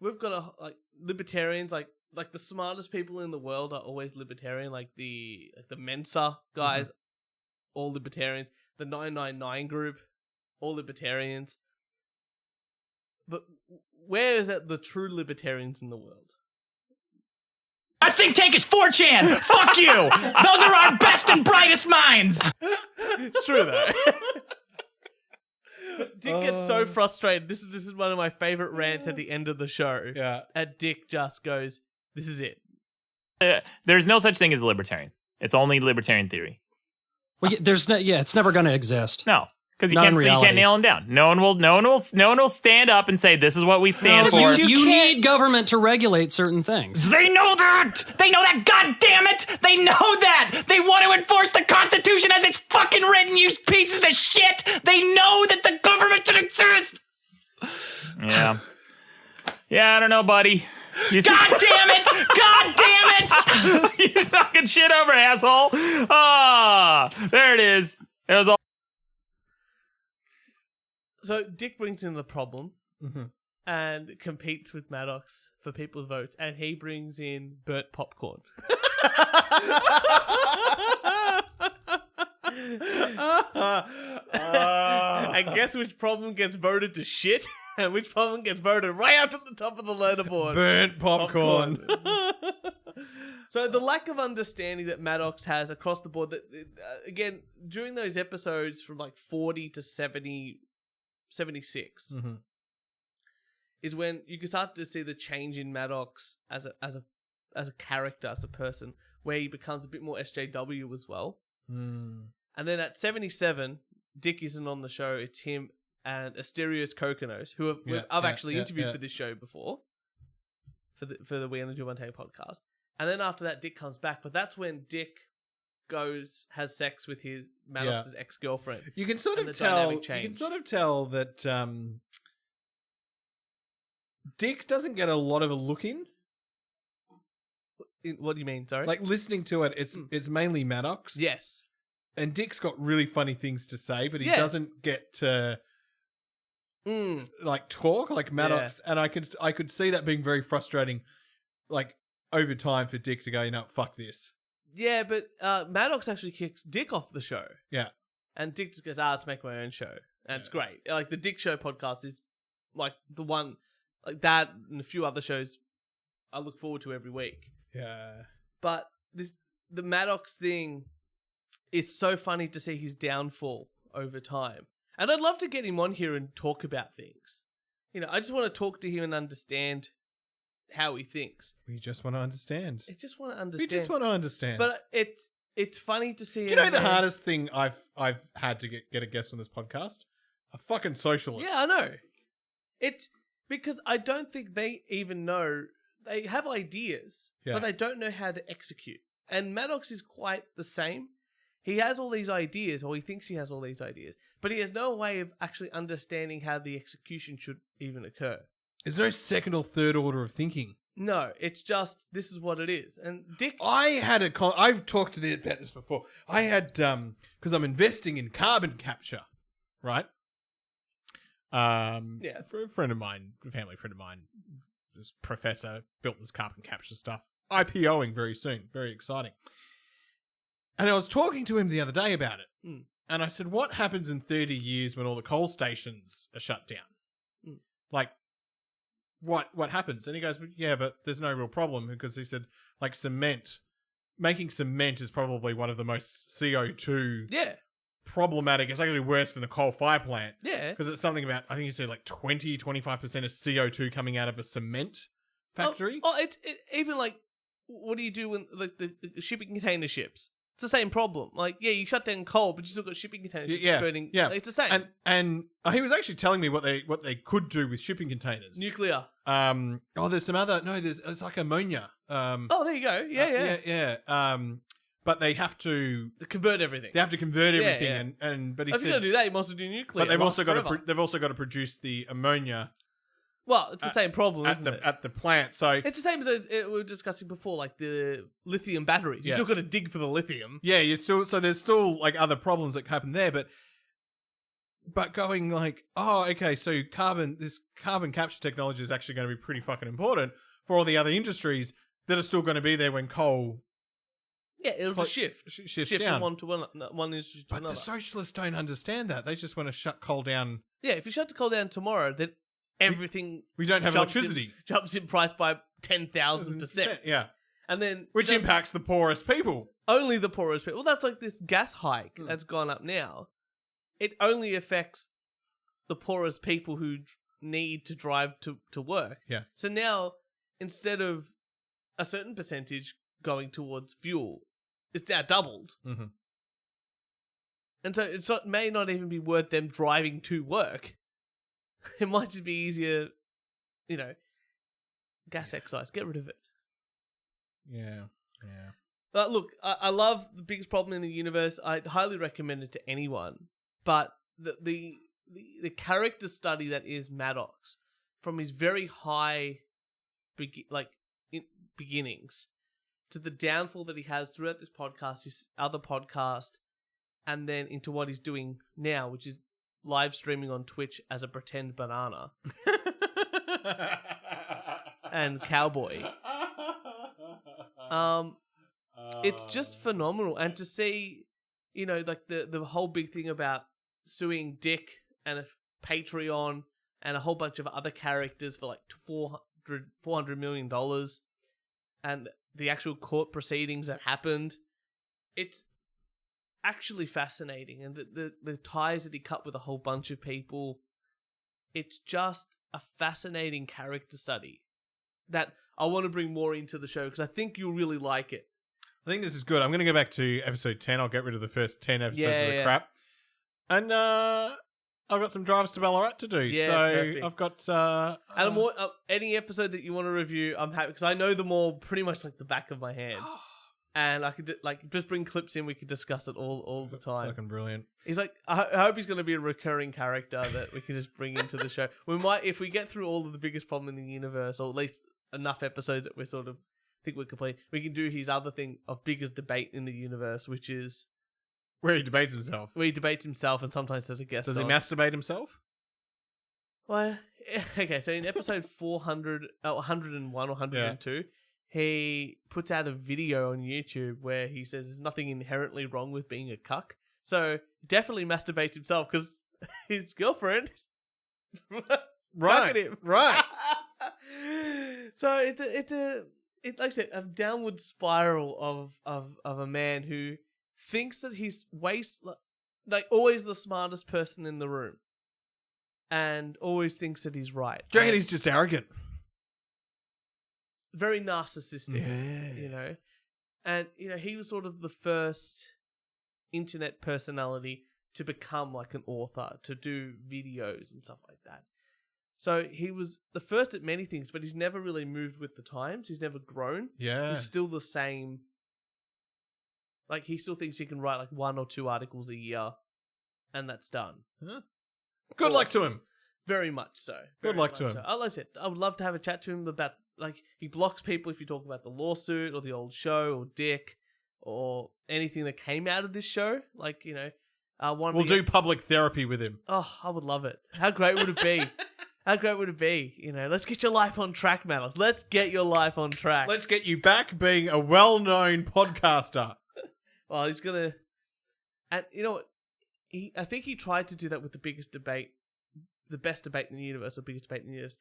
we've got libertarians, like the smartest people in the world are always libertarian, like the Mensa guys, all libertarians. The 999 group, all libertarians. But where is the true libertarians in the world? Our think tank is 4chan. Fuck you. Those are our best and brightest minds. It's true though. Dick gets so frustrated. This is one of my favorite rants at the end of the show. Yeah. And Dick just goes, "This is it." There's no such thing as a libertarian. It's only libertarian theory. Well, it's never going to exist. No, because you Not in can't reality. nail them down. No one will stand up and say this is what we stand for. You need government to regulate certain things. They know that. They know that. God damn it. They know that. They want to enforce the Constitution as it's fucking written, you pieces of shit. They know that the government should exist. Yeah. Yeah, I don't know, buddy. God damn it! God damn it! You're knocking shit over, asshole. Ah, there it is. It was all. So Dick brings in the problem and competes with Maddox for people's votes, and he brings in burnt popcorn. And guess which problem gets voted to shit, and which problem gets voted right up to the top of the leaderboard? Burnt popcorn. So the lack of understanding that Maddox has across the board, that again, during those episodes from like 40 to 76, is when you can start to see the change in Maddox as a character, as a person, where he becomes a bit more SJW as well. And then at 77, Dick isn't on the show. It's him and Asterios Kokonos, who I've actually interviewed for this show before, for the We Only Do One Take podcast. And then after that, Dick comes back, but that's when Dick has sex with Maddox's ex-girlfriend. You can sort of tell. You can sort of tell that Dick doesn't get a lot of a look in. What do you mean? Sorry, like listening to it, it's mainly Maddox. Yes. And Dick's got really funny things to say, but he doesn't get to like talk like Maddox. And I could see that being very frustrating, like over time for Dick to go, fuck this. Yeah, but Maddox actually kicks Dick off the show. Yeah, and Dick just goes, "Let's make my own show," and it's great. Like the Dick Show podcast is like the one, like that, and a few other shows I look forward to every week. Yeah, but the Maddox thing is so funny to see his downfall over time. And I'd love to get him on here and talk about things. I just want to talk to him and understand how he thinks. We just want to understand. I just want to understand. We just want to understand. But it's funny to see. Do you know the hardest thing I've had to get a guest on this podcast? A fucking socialist. Yeah, I know. It's because I don't think they even know. They have ideas, but they don't know how to execute. And Maddox is quite the same. He has all these ideas, or he thinks he has all these ideas, but he has no way of actually understanding how the execution should even occur. There's no second or third order of thinking. No, it's just this is what it is. And Dick, I've talked to about this before. I had because I'm investing in carbon capture, right? For a friend of mine, a family friend of mine, this professor built this carbon capture stuff. IPOing very soon, very exciting. And I was talking to him the other day about it, and I said, "What happens in 30 years when all the coal stations are shut down? Like, what happens?" And he goes, "Yeah, but there's no real problem," because he said, like, making cement is probably one of the most CO2 problematic. It's actually worse than a coal-fired plant. Yeah. Because it's something about, I think you said like 20-25% of CO2 coming out of a cement factory. It's even like, what do you do when like the shipping container ships? It's the same problem. Like, yeah, you shut down coal, but you still got shipping containers burning. Yeah, it's the same. And he was actually telling me what they could do with shipping containers. Nuclear. There's some other. No, it's like ammonia. There you go. Yeah. But they have to convert everything. They have to convert everything, but he said, if you're gonna do that, you must do nuclear. But they've also got to produce the ammonia. Well, it's the same problem, isn't it? At the plant, so it's the same as we were discussing before, like the lithium batteries. You still got to dig for the lithium. Yeah, there's still like other problems that happen there, but going like, okay, so this carbon capture technology is actually going to be pretty fucking important for all the other industries that are still going to be there when coal. Yeah, it'll just shift from down. one to one industry to another. But the socialists don't understand that. They just want to shut coal down. Yeah, if you shut the coal down tomorrow, then everything we don't have electricity. Jumps in price by 10,000%. Yeah. And then which impacts the poorest people. Only the poorest people. Well, that's like this gas hike that's gone up now. It only affects the poorest people who need to drive to work. Yeah. So now, instead of a certain percentage going towards fuel, it's now doubled. Mm-hmm. And so it may not even be worth them driving to work. It might just be easier, gas excise. Get rid of it. Yeah. Look, I love The Biggest Problem in the Universe. I highly recommend it to anyone. But the character study that is Maddox, from his very high beginnings to the downfall that he has throughout this podcast, his other podcast, and then into what he's doing now, which is live streaming on Twitch as a pretend banana and cowboy. It's just phenomenal. And to see, like the whole big thing about suing Dick and a Patreon and a whole bunch of other characters for like $400 million and the actual court proceedings that happened. It's actually fascinating. And the ties that he cut with a whole bunch of people. It's just a fascinating character study that I want to bring more into the show because I think you'll really like it. I think this is good. I'm going to go back to episode 10. I'll get rid of the first 10 episodes of the crap. And I've got some drives to Ballarat to do. Yeah, so perfect. I've got... and any episode that you want to review, I'm happy because I know them all pretty much like the back of my hand. And I could just bring clips in. We could discuss it all the time. Fucking brilliant. He's like, I hope he's going to be a recurring character that we can just bring into the show. We might, if we get through all of The Biggest Problem in the Universe, or at least enough episodes that we sort of think we're complete, we can do his other thing of biggest debate in the universe, which is where he debates himself. Where he debates himself, and sometimes there's a guest. Does he masturbate himself? Well, okay. So in episode 101 or 102. He puts out a video on YouTube where he says there's nothing inherently wrong with being a cuck. So definitely masturbates himself because his girlfriend is right, him. Right. So it's like I said, a downward spiral of a man who thinks that he's like always the smartest person in the room, and always thinks that he's right. Do you reckon he's just arrogant? Very narcissistic, and he was sort of the first internet personality to become like an author, to do videos and stuff like that. So he was the first at many things, but he's never really moved with the times. He's never grown. Yeah, he's still the same. Like he still thinks he can write like 1 or 2 articles a year, and that's done. Huh? Good luck to him. Very much so. Good Very luck much to him. so. Like I said, I would love to have a chat to him about, like, he blocks people if you talk about the lawsuit or the old show or Dick or anything that came out of this show. Like, you know, we'll do public therapy with him. Oh, I would love it. How great would it be? How great would it be? You know, let's get your life on track, Maddox. Let's get your life on track. Let's get you back being a well-known podcaster. Well, he's gonna, and you know what? I think he tried to do that with the best debate in the universe, or biggest debate in the universe.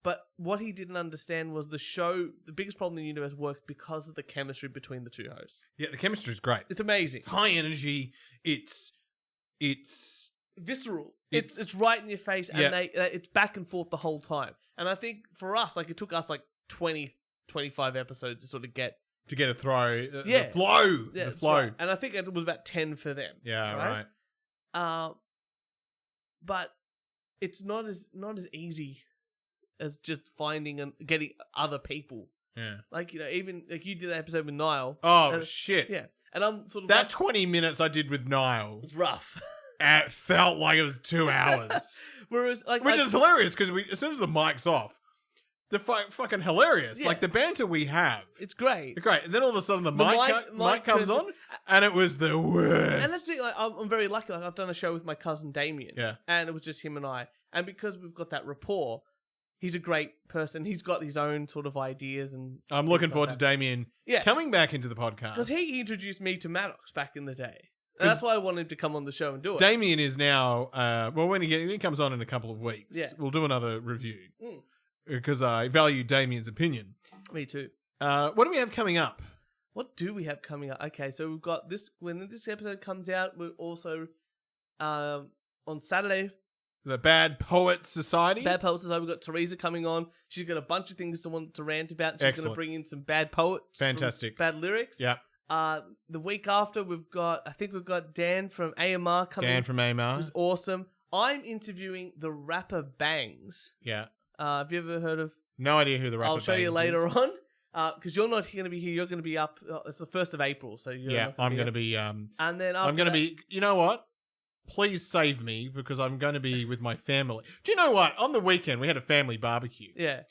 But what he didn't understand was the biggest problem in the universe worked because of the chemistry between the two hosts. Yeah, the chemistry is great. It's amazing. It's high energy. It's visceral. It's right in your face, and it's back and forth the whole time. And I think for us, like, it took us like 20, 25 episodes to sort of get a throw. Yeah. The flow. Yeah, the flow. Right. And I think it was about 10 for them. Yeah, right. But it's not as easy as just finding and getting other people. Yeah. Like, you know, even like you did that episode with Niall. Oh, shit. Yeah. And I'm sort of that 20 minutes I did with Niall. It was rough. And it felt like it was 2 hours. Whereas, like, which is hilarious because as soon as the mic's off, they're fucking hilarious. Yeah. Like the banter we have. It's great. It's great. And then all of a sudden the mic comes on and it was the worst. And that's the thing, like, I'm very lucky. Like, I've done a show with my cousin Damien. Yeah. And it was just him and I. And because we've got that rapport, he's a great person. He's got his own sort of ideas. And I'm looking forward to Damien coming back into the podcast. Because he introduced me to Maddox back in the day. And that's why I wanted him to come on the show and do it. Damien is now, when he comes on in a couple of weeks, we'll do another review. Because I value Damien's opinion. Me too. What do we have coming up? What do we have coming up? Okay, so we've got this. When this episode comes out, we're also on Saturday. The Bad Poets Society. Bad Poets Society. We've got Teresa coming on. She's got a bunch of things to want to rant about. She's going to bring in some bad poets. Fantastic. Bad lyrics. Yeah. The week after, we've got Dan from AMR coming. Dan from AMR. Who's awesome. I'm interviewing the rapper Bangs. Yeah. Have you ever heard of? No idea who the rapper Bangs is. I'll show you later on. Because you're not going to be here. You're going to be up. It's the 1st of April. So I'm going to be. And then after I'm going to be. You know what? Please save me because I'm going to be with my family. Do you know what? On the weekend we had a family barbecue. Yeah.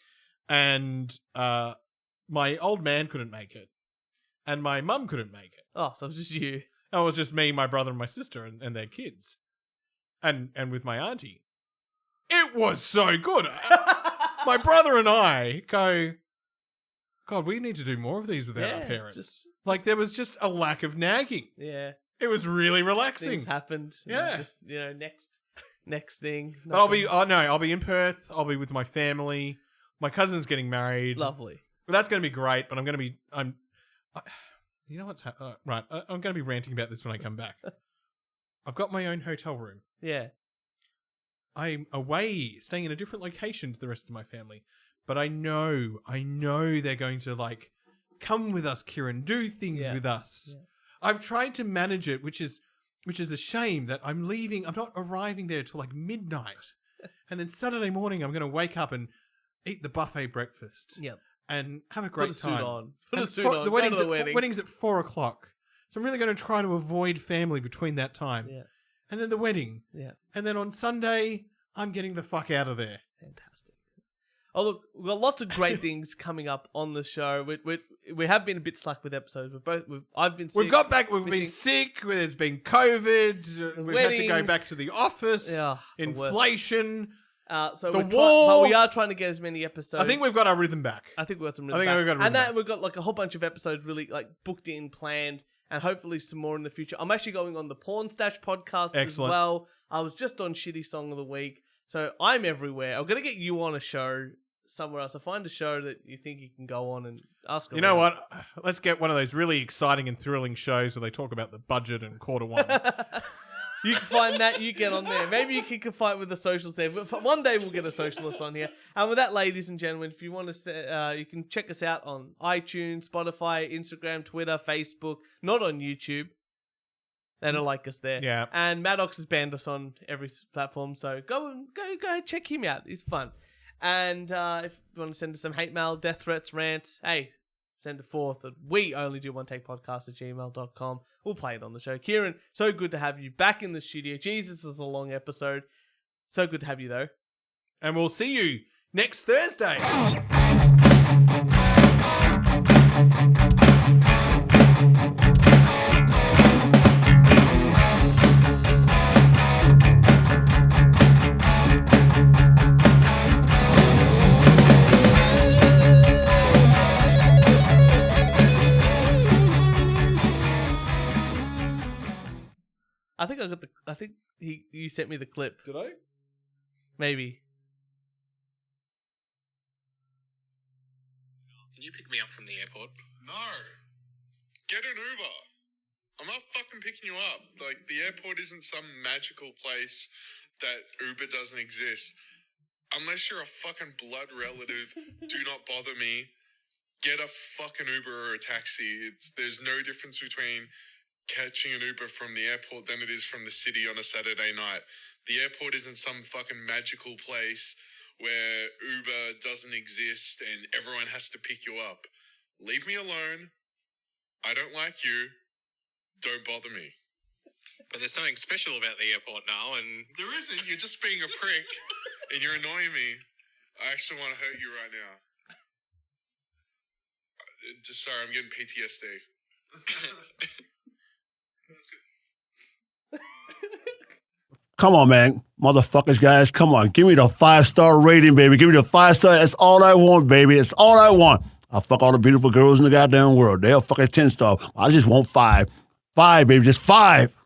And my old man couldn't make it, and my mum couldn't make it. Oh, so it was just you. It was just me, my brother, and my sister, and their kids, and with my auntie. It was so good. My brother and I go, God, we need to do more of these without our parents. There was just a lack of nagging. Yeah. It was really relaxing. Things happened. Yeah. Just, next thing. But I'll be in Perth. I'll be with my family. My cousin's getting married. Lovely. Well, that's going to be great, but you know what's happening? Right. I'm going to be ranting about this when I come back. I've got my own hotel room. Yeah. I'm away, staying in a different location to the rest of my family. But I know they're going to, come with us, Kieran, do things with us. Yeah. I've tried to manage it, which is a shame that I'm not arriving there till midnight. And then Saturday morning, I'm going to wake up and eat the buffet breakfast. Yep. And have a great time. Put a suit on. The wedding's at 4 o'clock. So I'm really going to try to avoid family between that time. Yeah. And then the wedding. Yeah. And then on Sunday, I'm getting the fuck out of there. Fantastic. Oh, look, we've got lots of great things coming up on the show. We have been a bit slack with episodes. I've been sick. We've got back. We've been sick. There's been COVID. We've had to go back to the office. Yeah, inflation. So the war. But we are trying to get as many episodes. I think we've got our rhythm back. I think we've got some rhythm back. And we've got a whole bunch of episodes really booked in, planned, and hopefully some more in the future. I'm actually going on the Porn Stash podcast as well. I was just on Shitty Song of the Week. So I'm everywhere. I'm going to get you on a show somewhere else. So find a show that you think you can go on and ask. You know what? Let's get one of those really exciting and thrilling shows where they talk about the budget and quarter one. You can find that. You get on there. Maybe you can fight with the socials there. But one day we'll get a socialist on here. And with that, ladies and gentlemen, if you want to, you can check us out on iTunes, Spotify, Instagram, Twitter, Facebook. Not on YouTube. They don't like us there. Yeah. And Maddox has banned us on every platform, so go ahead, check him out. He's fun. And if you want to send us some hate mail, death threats, rants, hey, send it forth. We only do one-take-podcast@gmail.com. We'll play it on the show. Kieran, so good to have you back in the studio. Jesus, this is a long episode. So good to have you, though. And we'll see you next Thursday. I think you sent me the clip. Did I? Maybe. Can you pick me up from the airport? No. Get an Uber. I'm not fucking picking you up. Like, the airport isn't some magical place that Uber doesn't exist. Unless you're a fucking blood relative, do not bother me. Get a fucking Uber or a taxi. There's no difference between catching an Uber from the airport than it is from the city on a Saturday night. The airport isn't some fucking magical place where Uber doesn't exist and everyone has to pick you up. Leave me alone. I don't like you. Don't bother me. But there's something special about the airport now, and there isn't. You're just being a prick and you're annoying me. I actually want to hurt you right now. Just sorry, I'm getting PTSD. Come on, man. Motherfuckers, guys, come on. Give me the 5-star rating, baby. Give me the 5-star. That's all I want, baby. That's all I want. I'll fuck all the beautiful girls in the goddamn world. They'll fuck a 10-star. I just want 5. 5, baby. Just 5.